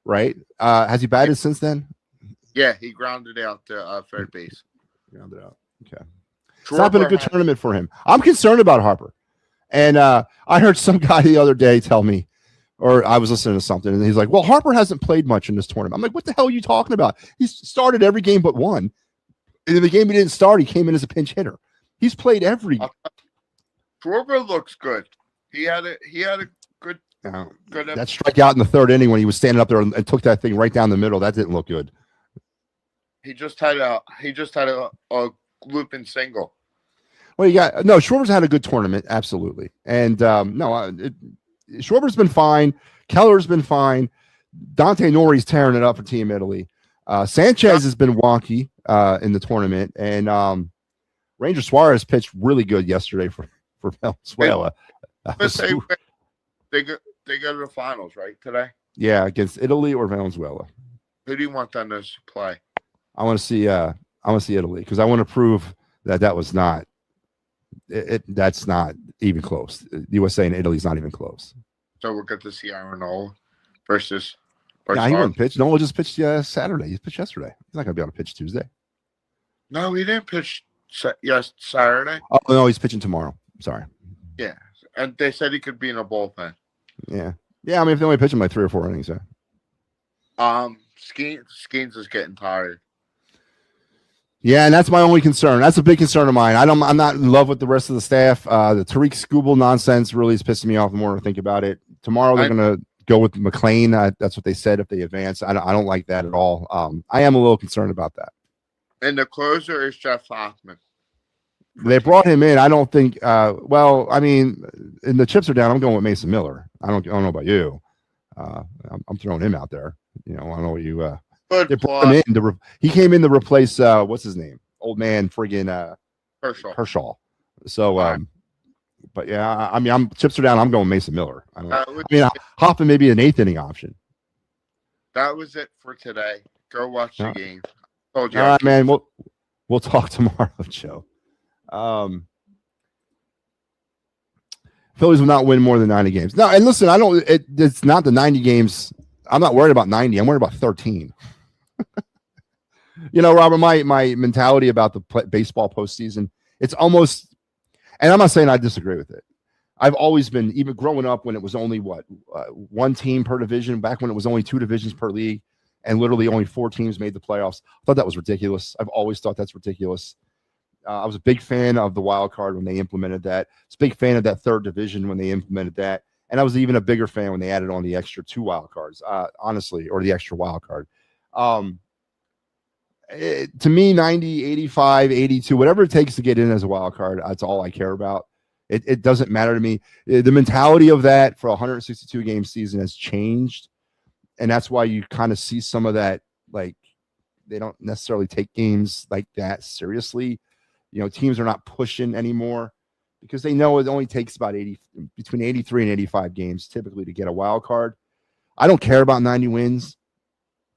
right? Has he batted since then? Yeah, he grounded out to third base. Grounded out. Okay. It's not been a good tournament for him. I'm concerned about Harper. And I heard some guy the other day tell me, or I was listening to something, and he's like, well, Harper hasn't played much in this tournament. I'm like, what the hell are you talking about? He's started every game but one. And in the game he didn't start, he came in as a pinch hitter. He's played every game. Schwarber looks good. He had a good that strikeout in the third inning when he was standing up there and took that thing right down the middle. That didn't look good. He just had a looping single. Well, Schwarber's had a good tournament, absolutely. And Schwarber's been fine. Keller's been fine. Dante Nori's tearing it up for Team Italy. Sanchez has been wonky in the tournament, and Ranger Suarez pitched really good yesterday for Venezuela. They go to the finals, right, today? Yeah, against Italy or Venezuela. Who do you want them to play? I want to see Italy because I want to prove that was not that's not even close. USA and Italy's not even close. So we'll get to see Aaron Nola versus. Yeah, he wouldn't pitch. Nola just pitched Saturday. He pitched yesterday. He's not going to be able to pitch Tuesday. No, he didn't pitch Saturday. Oh, no, he's pitching tomorrow. Sorry. Yeah, and they said he could be in a bullpen. Yeah. Yeah, I mean, if they only pitch him like 3 or 4 innings, Skeens is getting tired. Yeah, and that's my only concern. That's a big concern of mine. I'm not in love with the rest of the staff. The Tariq Skubal nonsense really is pissing me off the more I think about it. Tomorrow they're going to go with McLean. That's what they said if they advance. I don't like that at all. I am a little concerned about that. And the closer is Jeff Hoffman. They brought him in. I don't think. Well, I mean, and the chips are down. I'm going with Mason Miller. I don't know about you. I'm throwing him out there. You know, I don't know what you. They brought him in he came in to replace what's his name? Old man, friggin' Kershaw. So, but yeah, I mean, chips are down. I'm going Mason Miller. Hoffman may be an 8th inning option. That was it for today. Go watch the game. Told you. All right, man. We'll talk tomorrow, Joe. Phillies will not win more than 90 games. No, and listen, it's not the 90 games. I'm not worried about 90. I'm worried about 13. You know, Robert, my mentality about the baseball postseason, it's almost, and I'm not saying I disagree with it. I've always been, even growing up when it was only one team per division, back when it was only 2 divisions per league, and literally only 4 teams made the playoffs. I thought that was ridiculous. I've always thought that's ridiculous. I was a big fan of the wild card when they implemented that. I was a big fan of that 3rd division when they implemented that. And I was even a bigger fan when they added on the extra 2 wild cards, honestly, or the extra wild card. To me, 90, 85, 82, whatever it takes to get in as a wild card, that's all I care about. It doesn't matter to me. The mentality of that for a 162 game season has changed. And that's why you kind of see some of that, like, they don't necessarily take games like that seriously. You know, teams are not pushing anymore because they know it only takes about between 83 and 85 games typically to get a wild card. I don't care about 90 wins.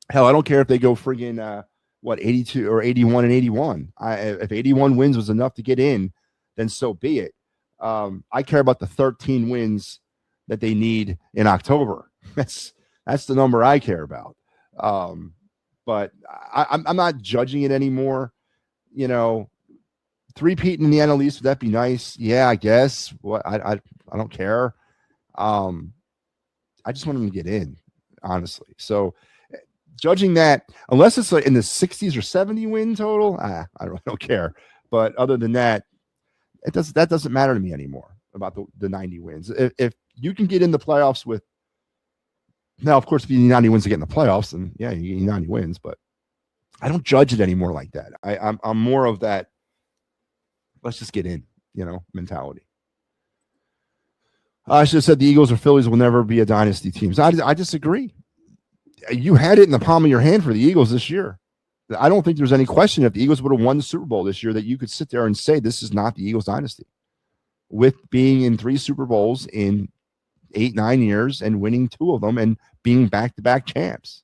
Hell, I don't care if they go friggin' 82 or 81 and 81. If 81 wins was enough to get in, then so be it. I care about the 13 wins that they need in October. That's the number I care about. But I'm not judging it anymore. You know, 3-peat in the NL East, would that be nice? Yeah, I guess. I don't care. I just want them to get in, honestly. So judging that, unless it's like in the 60s or 70 win total, I don't care. But other than that, that doesn't matter to me anymore about the 90 wins. If you can get in the playoffs with, now, of course, if you need 90 wins to get in the playoffs, then yeah, you need 90 wins. But I don't judge it anymore like that. I'm more of that, let's just get in, mentality. I should have said the Eagles or Phillies will never be a dynasty team. I disagree. You had it in the palm of your hand for the Eagles this year. I don't think there's any question if the Eagles would have won the Super Bowl this year that you could sit there and say this is not the Eagles dynasty. With being in 3 Super Bowls in 8-9 years and winning 2 of them and being back-to-back champs.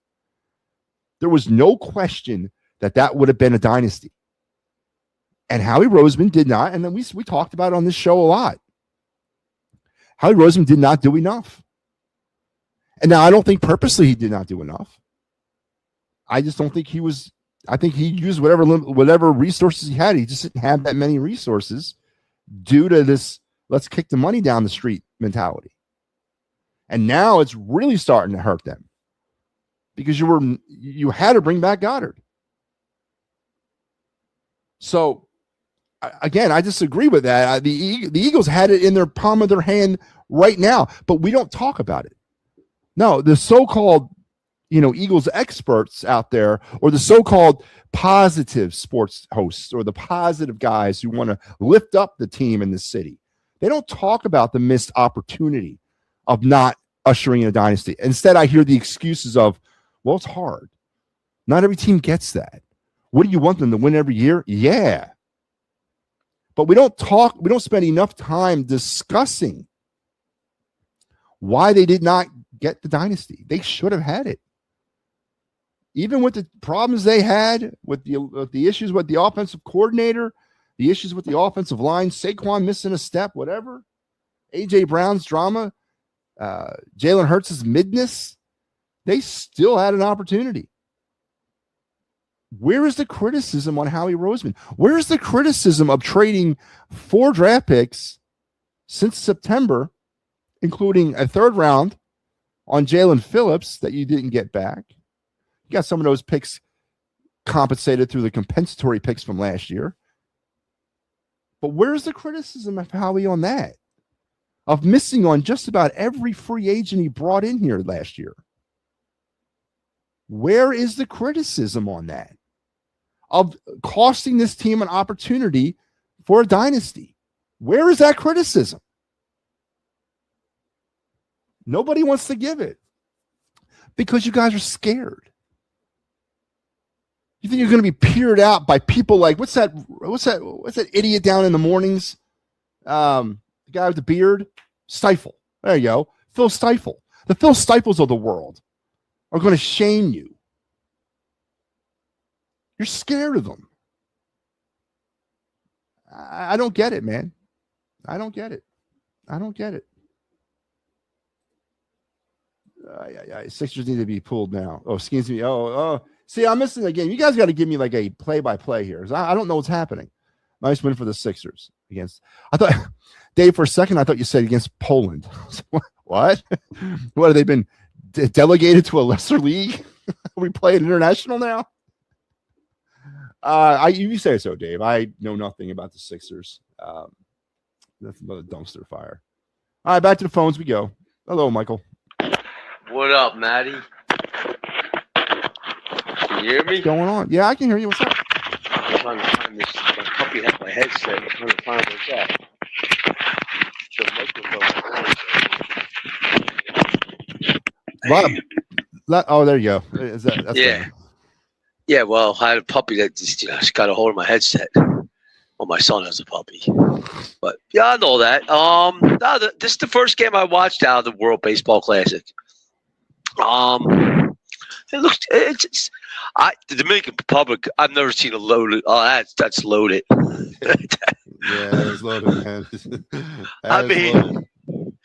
There was no question that would have been a dynasty. And Howie Roseman did not, and then we talked about it on this show a lot. Howie Roseman did not do enough. And now I don't think purposely he did not do enough. I just don't think he was, I think he used whatever resources he had. He just didn't have that many resources due to this, let's kick the money down the street mentality. And now it's really starting to hurt them because you had to bring back Goddard. So again, I disagree with that. The Eagles had it in their palm of their hand right now, but we don't talk about it. No, the so-called, Eagles experts out there, or the so-called positive sports hosts, or the positive guys who want to lift up the team in the city, they don't talk about the missed opportunity of not ushering in a dynasty. Instead, I hear the excuses of, well, it's hard. Not every team gets that. What do you want them to win every year? Yeah. But we don't spend enough time discussing why they did not get the dynasty. They should have had it. Even with the problems they had with the issues with the offensive coordinator, the issues with the offensive line, Saquon missing a step, whatever, A.J. Brown's drama, Jalen Hurts' midness, they still had an opportunity. Where is the criticism on Howie Roseman? Where is the criticism of trading 4 draft picks since September, including a 3rd round on Jalen Phillips that you didn't get back? You got some of those picks compensated through the compensatory picks from last year. But where's the criticism of Howie on that? Of missing on just about every free agent he brought in here last year. Where is the criticism on that? Of costing this team an opportunity for a dynasty. Where is that criticism? Nobody wants to give it because you guys are scared. You think you're going to be peered out by people like what's that idiot down in the mornings? The guy with the beard, Stifle. There you go, Phil Stifle. The Phil Stifles of the world are going to shame you. You're scared of them. I don't get it, man. I don't get it. Sixers need to be pulled now. Oh, excuse me. Oh. See, I'm missing the game. You guys got to give me like a play-by-play here. I don't know what's happening. Nice win for the Sixers against. I thought, Dave, for a second, I thought you said against Poland. What? What have they been delegated to a lesser league? We play an international now. You say so, Dave. I know nothing about the Sixers. Nothing but a dumpster fire. All right, back to the phones we go. Hello, Michael. What up, Matty? Can you hear me? What's going on? Yeah, I can hear you. What's up? I'm trying to find this. My puppy has my headset. I'm trying to find what's that. The microphone. Oh, there you go. That's yeah. better. Yeah, well, I had a puppy that just got a hold of my headset. Well, my son has a puppy. But, yeah, I know that. This is the first game I watched out of the World Baseball Classic. The Dominican Republic, I've never seen a loaded. Oh, that's loaded. Yeah, it's loaded, man. Loaded.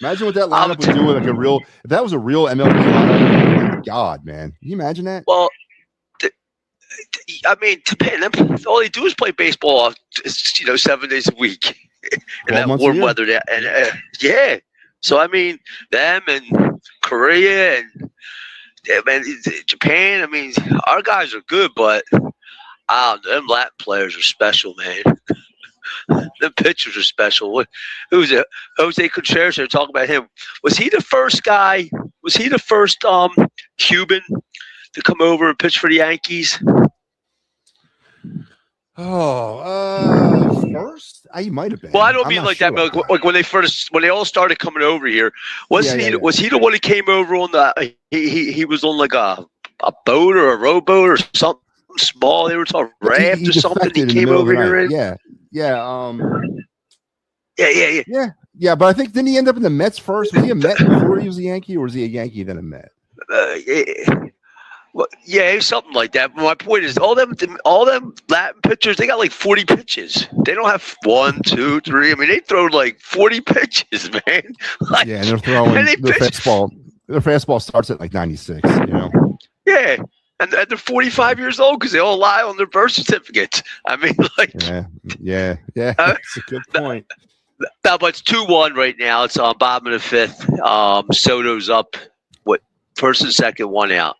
Imagine what that lineup would do with like a real. If that was a real MLB lineup, oh my God, man, can you imagine that? Well, all they do is play baseball, 7 days a week in that warm weather. There, and yeah. So I mean, them and Korea and Japan. I mean, our guys are good, but them Latin players are special, man. The pitchers are special. Who was it? Jose Contreras. They're talking about him. Was he the first guy? Was he the first Cuban to come over and pitch for the Yankees? First? He might have been. Well, I don't mean like that. Like when they all started coming over here, Was he the one who came over on the? He was on like a boat or a rowboat or something small. They were talking raft or something. He came over here. Yeah. But I think didn't he end up in the Mets first? Was he a Met before he was a Yankee, or was he a Yankee then a Met? Well, yeah, something like that. But my point is, all them Latin pitchers, they got like 40 pitches. They don't have 1, 2, 3. I mean, they throw like 40 pitches, man. Like, yeah, and they're throwing their fastball. Their fastball starts at like 96. Yeah, and they're 45 years old because they all lie on their birth certificates. I mean, like. Yeah. That's a good point. Now, but it's 2-1 right now. It's on bottom of the 5th. Soto's up. First and second, 1 out.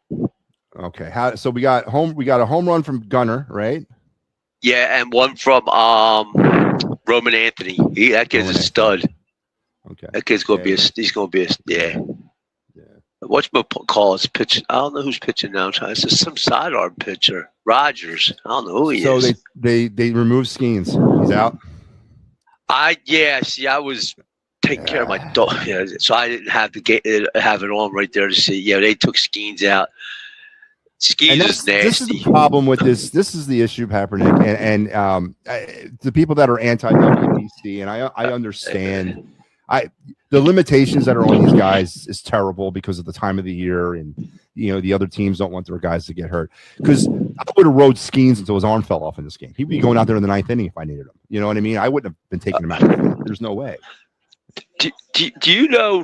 Okay. So we got a home run from Gunnar, right? Yeah, and one from Roman Anthony. That kid's a stud. Okay. That kid's gonna be a yeah. Whatchamacallit's pitching? I don't know who's pitching now. It's just some sidearm pitcher. Rogers. I don't know who he is. So they removed Skeens. He's out. I was taking care of my dog. Yeah, so I didn't have to have it on right there to see. Yeah, they took Skeens out. Skeens is nasty. This is the problem with this. This is the issue, Kaepernick, and the people that are anti-WBC, and I understand. The limitations that are on these guys is terrible because of the time of the year, and the other teams don't want their guys to get hurt. Because I would have rode Skeens until his arm fell off in this game. He'd be going out there in the 9th inning if I needed him. You know what I mean? I wouldn't have been taking him out. There's no way. Do you know?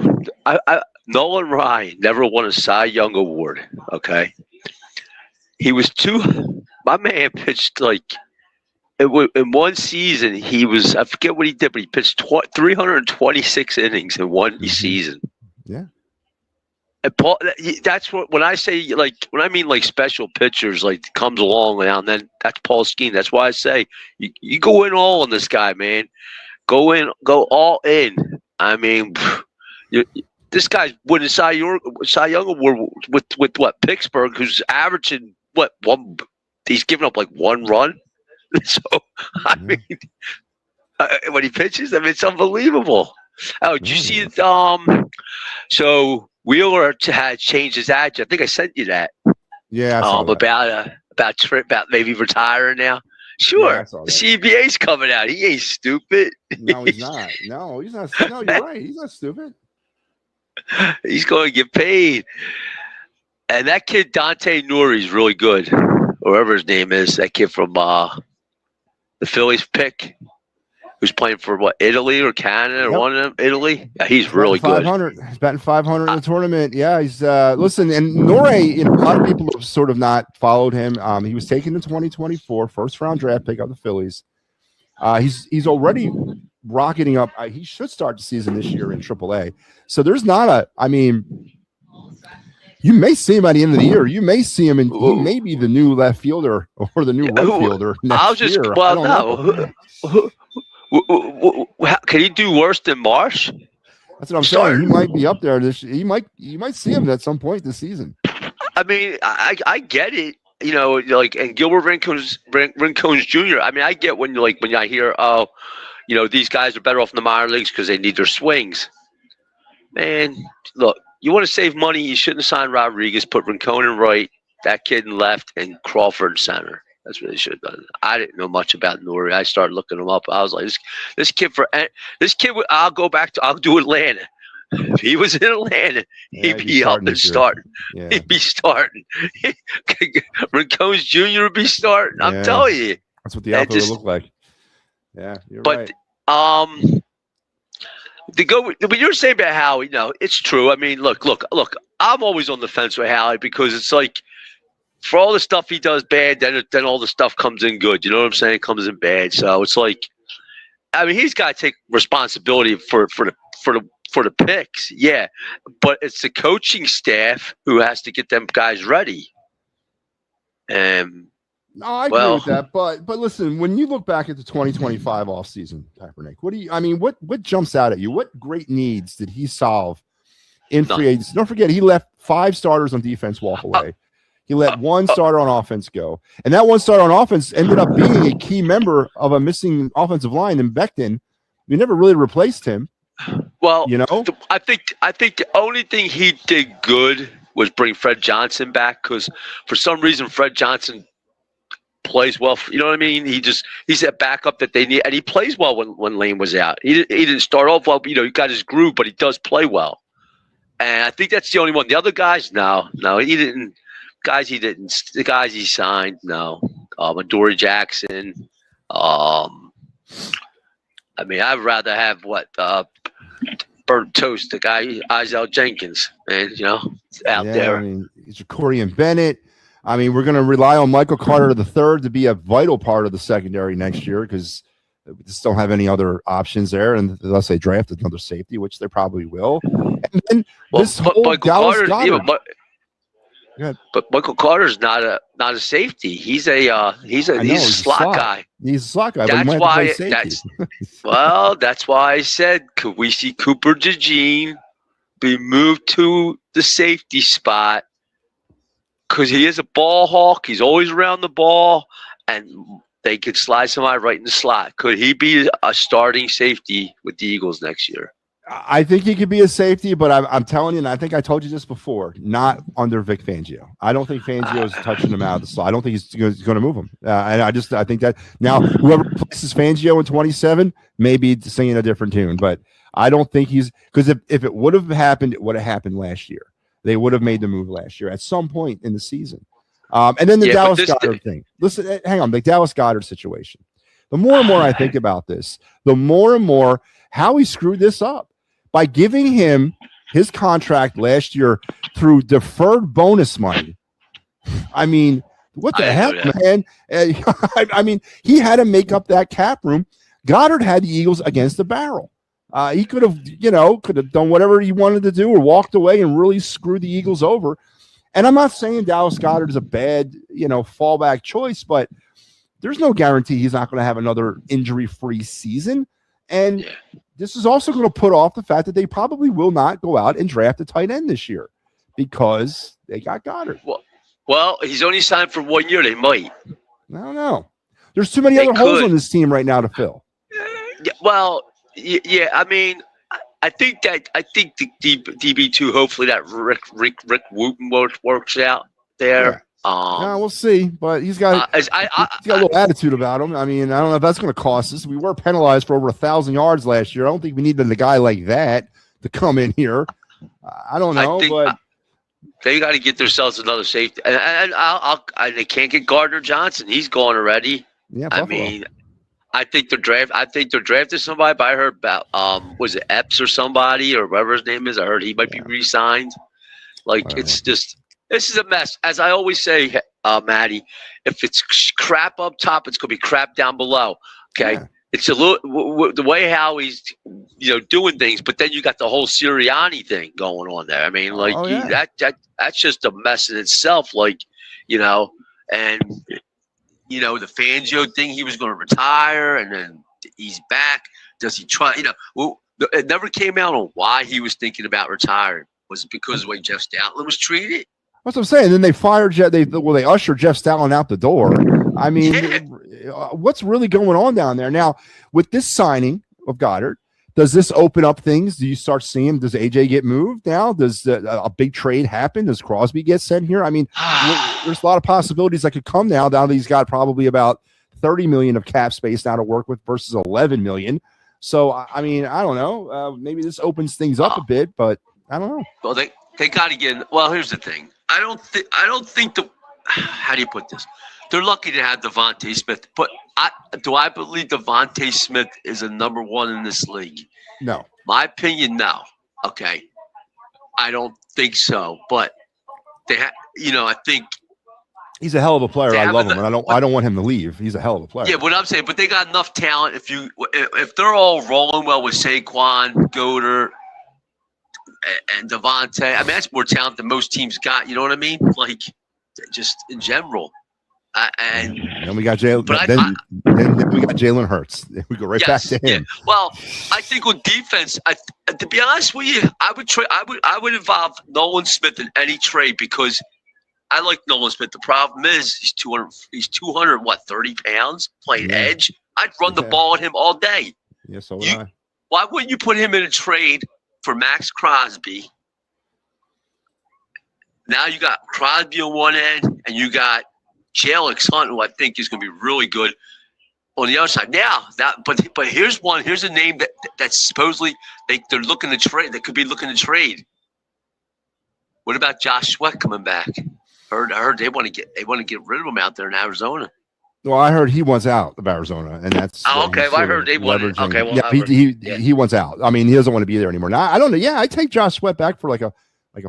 Nolan Ryan never won a Cy Young award. Okay, he was my man pitched like in one season. He was, I forget what he did, but he pitched 326 innings in one season. Yeah. And Paul, that's what when I say when I mean special pitchers comes along now and then, that's Paul Skeens. That's why I say you go in all on this guy, man. Go all in. I mean, this guy's winning Cy Young award with what, Pittsburgh, who's averaging one. He's giving up one run. So I mean, when he pitches, I mean, it's unbelievable. Oh, did you see it? So Wheeler had changed his attitude. I think I sent you that. Yeah. About maybe retiring now. Sure, yeah, the CBA's coming out. He ain't stupid. No, he's not. No, he's not. No, you're right. He's not stupid. He's going to get paid. And that kid Dante Nuri's really good, whoever his name is. That kid from the Phillies pick, who's playing for Italy or Canada or one of them. Italy. Yeah, he's really good. He's batting 500 in the tournament. Yeah, he's listen. And Norrie, a lot of people have sort of not followed him. He was taken in 2024, first round draft pick of the Phillies. He's already rocketing up. He should start the season this year in AAA. So there's not I mean, you may see him by the end of the year. You may see him, and he may be the new left fielder or the new right fielder next year. Well, no. Can he do worse than Marsh? That's what I'm saying. He might be up there. You might see him at some point this season. I mean, I get it. You know, and Gilbert Rincones Jr. I mean, I get when I hear, these guys are better off in the minor leagues because they need their swings. Man, look, you want to save money, you shouldn't have signed Rodriguez, put Rincon in right, that kid in left, and Crawford in center. That's what they should have done. I didn't know much about Norrie. I started looking him up. I was like, this kid, I'll do Atlanta. If he was in Atlanta, he'd be up and starting. Yeah. He'd be starting. Rincones Jr. would be starting. Yeah. I'm telling you. That's what the outfield would look like. Yeah, you're right. But you're saying about Howie, it's true. I mean, look, I'm always on the fence with Howie because it's like, for all the stuff he does bad, then all the stuff comes in good. You know what I'm saying? It comes in bad. So it's like, I mean, he's got to take responsibility for the picks. Yeah, but it's the coaching staff who has to get them guys ready. No, I agree with that. But listen, when you look back at the 2025 offseason, Kaepernick, what jumps out at you? What great needs did he solve in free agency? Don't forget, he left 5 starters on defense walk away. He let 1 starter on offense go. And that 1 starter on offense ended up being a key member of a missing offensive line in Becton. We never really replaced him. Well, I think the only thing he did good was bring Fred Johnson back because for some reason Fred Johnson plays well. You know what I mean? He's that backup that they need, and he plays well when Lane was out. He didn't start off well. He got his groove, but he does play well. And I think that's the only one. The other guys, no, he didn't. The guys he signed, no. Adoree Jackson. I mean, I'd rather have burnt toast, the guy Isaiah Jenkins, man. Out there. I mean, Ja'Cory and Bennett. I mean, we're going to rely on Michael Carter III to be a vital part of the secondary next year because we just don't have any other options there, and unless they draft another safety, which they probably will. And then Dallas Goedert. But Michael Carter's not a safety. He's a slot guy. He's a slot guy. That's why I said, could we see Cooper DeJean be moved to the safety spot? Because he is a ball hawk. He's always around the ball, and they could slide somebody right in the slot. Could he be a starting safety with the Eagles next year? I think he could be a safety, but I'm telling you, and I think I told you this before, not under Vic Fangio. I don't think Fangio is touching him out of the slot. I don't think he's going to move him. And I think that now whoever replaces Fangio in 27 may be singing a different tune, but I don't think because if it would have happened, it would have happened last year. They would have made the move last year at some point in the season. And then the Dallas Goedert thing. Listen, hang on, the Dallas Goedert situation. The more and more I think about this, the more and more how he screwed this up by giving him his contract last year through deferred bonus money. I mean, what the heck, man? I mean, he had to make up that cap room. Goddard had the Eagles against the barrel. He could have done whatever he wanted to do or walked away and really screwed the Eagles over. And I'm not saying Dallas Goedert is a bad, fallback choice, but there's no guarantee he's not going to have another injury-free season. And this is also going to put off the fact that they probably will not go out and draft a tight end this year because they got Goddard. Well, he's only signed for 1 year. They might. I don't know. There's too many other holes on this team right now to fill. Yeah. I mean, I think the DB2. Hopefully, that Rick Wooten works out there. Yeah. We'll see. But he's got he's got a little attitude about him. I mean, I don't know if that's going to cost us. We were penalized for over 1,000 yards last year. I don't think we needed a guy like that to come in here. I don't know, but they got to get themselves another safety. And they can't get Gardner Johnson. He's gone already. Yeah, I mean, I think they're drafting somebody. But I heard about was it Epps or somebody or whatever his name is. I heard he might be re-signed. It's just this is a mess. As I always say, Matty, if it's crap up top, it's gonna be crap down below. Okay. Yeah. It's a little the way how he's doing things, but then you got the whole Sirianni thing going on there. I mean, that's just a mess in itself. And the Fangio thing, he was going to retire, and then he's back. Does he try? It never came out on why he was thinking about retiring. Was it because of the way Jeff Stoutland was treated? That's what I'm saying. Then they fired Jeff. They ushered Jeff Stoutland out the door. I mean, what's really going on down there now with this signing of Goddard? Does this open up things? Do you start seeing? Does AJ get moved now? Does a big trade happen? Does Crosby get sent here? I mean, there's a lot of possibilities that could come now. Now that he's got probably about $30 million of cap space now to work with versus $11 million. So I mean, I don't know. Maybe this opens things up a bit, but I don't know. Well, they got to get. Well, here's the thing. I don't think the. How do you put this? They're lucky to have Devontae Smith, but do I believe Devontae Smith is a number one in this league? No. My opinion, no. Okay. I don't think so, but I think he's a hell of a player. I love him, and I don't want him to leave. He's a hell of a player. Yeah, what I'm saying, but they got enough talent. If they're all rolling well with Saquon, Goddard, and Devontae, I mean that's more talent than most teams got. You know what I mean? Like just in general. And then we got Jalen. Then we got Jalen Hurts. We go right back to him. Yeah. Well, I think on defense, to be honest with you, I would involve Nolan Smith in any trade because I like Nolan Smith. The problem is he's 230 pounds playing edge. I'd run the ball at him all day. Yeah, so would I. Why wouldn't you put him in a trade for Max Crosby? Now you got Crosby on one end, and you got Jalen Hunt, who I think is going to be really good on the other side. Now but here's a name that's supposedly they're looking to trade. They could be looking to trade. What about Josh Sweat coming back? I heard they want to get rid of him out there in Arizona. Well, I heard he wants out of Arizona, and that's okay. Well, I heard they want. Okay, well, he wants out. I mean, he doesn't want to be there anymore. Now, I don't know. Yeah, I take Josh Sweat back for like a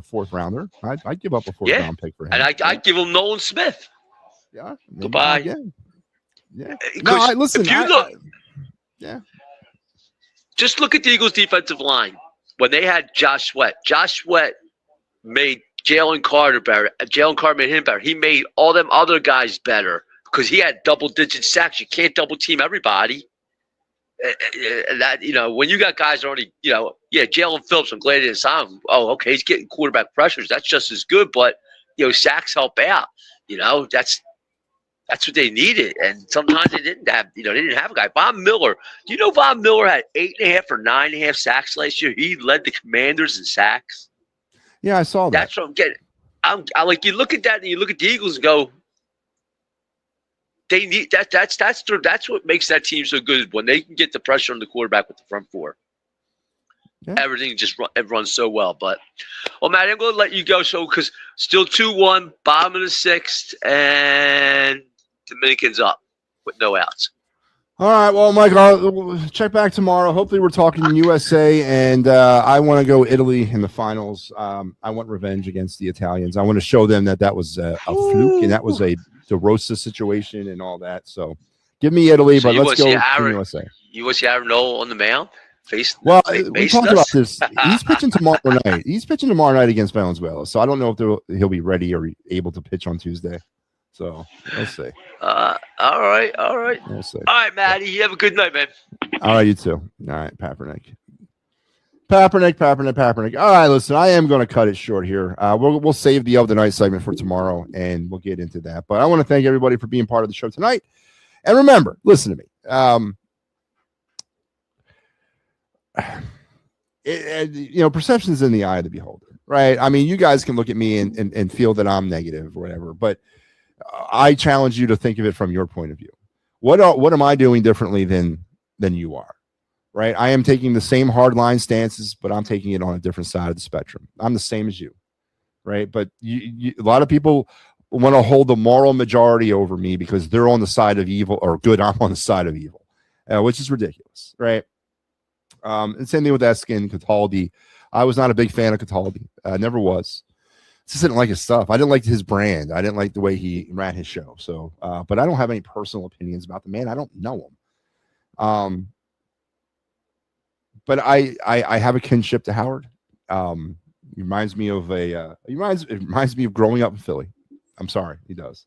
fourth rounder. I'd give up a fourth round pick for him. And I'd give him Nolan Smith. Yeah. Goodbye. Yeah. No, listen. Just look at the Eagles' defensive line. When they had Josh Sweat made Jalen Carter better. Jalen Carter made him better. He made all them other guys better because he had double-digit sacks. You can't double-team everybody. And that, when you got guys already, Jalen Phillips, I'm glad he didn't sign him. Oh, okay, he's getting quarterback pressures. That's just as good, but, sacks help out. That's what they needed, and sometimes they didn't have. They didn't have a guy. Von Miller. Do you know Von Miller had 8.5 or 9.5 sacks last year? He led the Commanders in sacks. Yeah, I saw that. That's what I'm getting. I like you look at that and you look at the Eagles and go, they need that. That's what makes that team so good when they can get the pressure on the quarterback with the front four. Yeah. Everything just runs so well. But, well, Matt, I'm going to let you go. So, because still 2-1, bottom of the sixth, and Dominicans up with no outs. All right, well, Mike, we'll check back tomorrow. Hopefully, we're talking USA, and I want to go Italy in the finals. I want revenge against the Italians. I want to show them that was a fluke, and that was a De Rosa situation and all that. So, give me Italy, So but let's go Team USA. You want to see Aaron Noel on the mound? We talked about this. He's pitching tomorrow night. He's pitching tomorrow night against Venezuela. So I don't know if he'll be ready or able to pitch on Tuesday. So we'll see. All right. We'll see. All right, Matty. You have a good night, man. All right, you too. All right, Papernick. All right, listen, I am going to cut it short here. We'll save the other night segment for tomorrow, and we'll get into that. But I want to thank everybody for being part of the show tonight. And remember, listen to me. Perception is in the eye of the beholder, right? I mean, you guys can look at me and feel that I'm negative or whatever, but I challenge you to think of it from your point of view. What am I doing differently than you are, right? I am taking the same hardline stances, but I'm taking it on a different side of the spectrum. I'm the same as you, right? But a lot of people want to hold the moral majority over me because they're on the side of evil or good. I'm on the side of evil, which is ridiculous, right? And same thing with Eskin, Cataldi. I was not a big fan of Cataldi. Never was. Just didn't like his stuff. I didn't like his brand. I didn't like the way he ran his show. So, but I don't have any personal opinions about the man. I don't know him. But I have a kinship to Howard. It reminds me of it reminds me of growing up in Philly. I'm sorry, he does.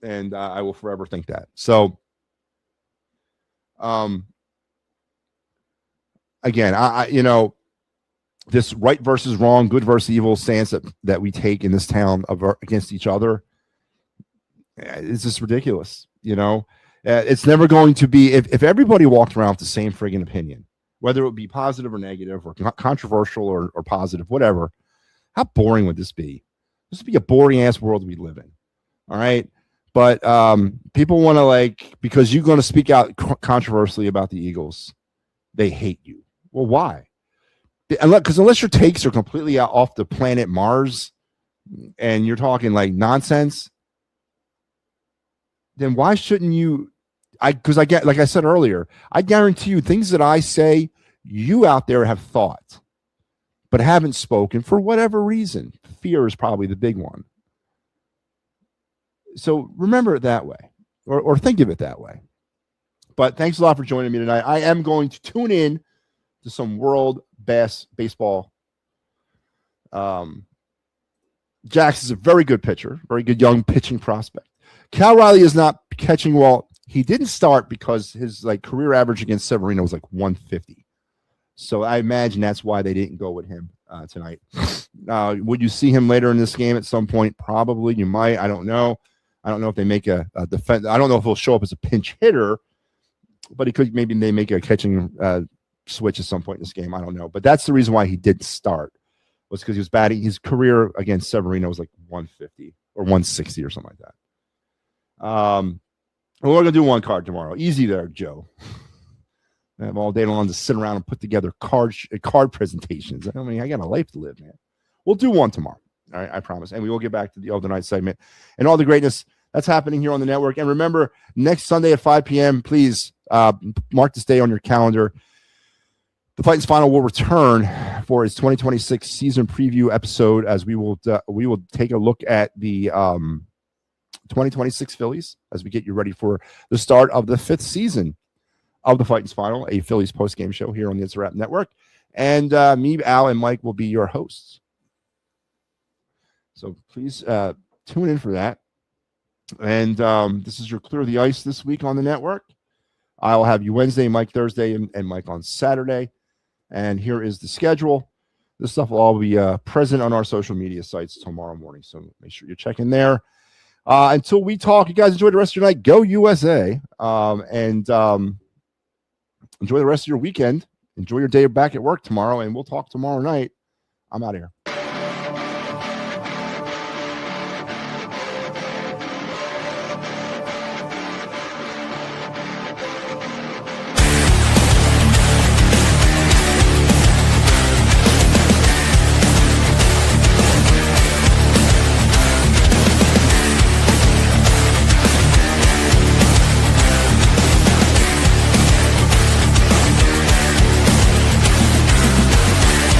And I will forever think that. So, again, I this right versus wrong, good versus evil stance that we take in this town against each other, it's just ridiculous. It's never going to be, if everybody walked around with the same friggin' opinion, whether it would be positive or negative or controversial or positive, whatever, how boring would this be? This would be a boring ass world we live in. All right. But people want to because you're going to speak out controversially about the Eagles, they hate you. Well, why? Because unless your takes are completely off the planet Mars and you're talking nonsense, then why shouldn't you? Because I get, like I said earlier, I guarantee you things that I say, you out there have thought, but haven't spoken for whatever reason. Fear is probably the big one. So remember it that way, or think of it that way. But thanks a lot for joining me tonight. I am going to tune in to some World Baseball. Jax is a very good pitcher, very good young pitching prospect. Cal Riley is not catching well. He didn't start because his career average against Severino was 150. So I imagine that's why they didn't go with him tonight. Would you see him later in this game at some point? Probably. You might. I don't know. I don't know if they make a defense. I don't know if he'll show up as a pinch hitter, but he could. Maybe they make a catching switch at some point in this game. I don't know. But that's the reason why he didn't start, was because he was batting. His career against Severino was 150 or 160 or something like that. We're going to do one card tomorrow. Easy there, Joe. I have all day long to sit around and put together card presentations. I mean, I got a life to live, man. We'll do one tomorrow. All right, I promise. And we will get back to the other night segment and all the greatness that's happening here on the network. And remember, next Sunday at 5 p.m., please mark this day on your calendar. The Titans Final will return for its 2026 season preview episode, as we will take a look at the 2026 Phillies as we get you ready for the start of the 5th season of the Titans Final, a Phillies post-game show here on the It's a Wrap Network. And me, Al, and Mike will be your hosts. So please tune in for that. And this is your Clear the Ice this week on the network. I'll have you Wednesday, Mike Thursday, and Mike on Saturday. And here is the schedule. This stuff will all be present on our social media sites tomorrow morning. So make sure you check in there. Until we talk, you guys enjoy the rest of your night. Go USA. And enjoy the rest of your weekend. Enjoy your day back at work tomorrow. And we'll talk tomorrow night. I'm out of here.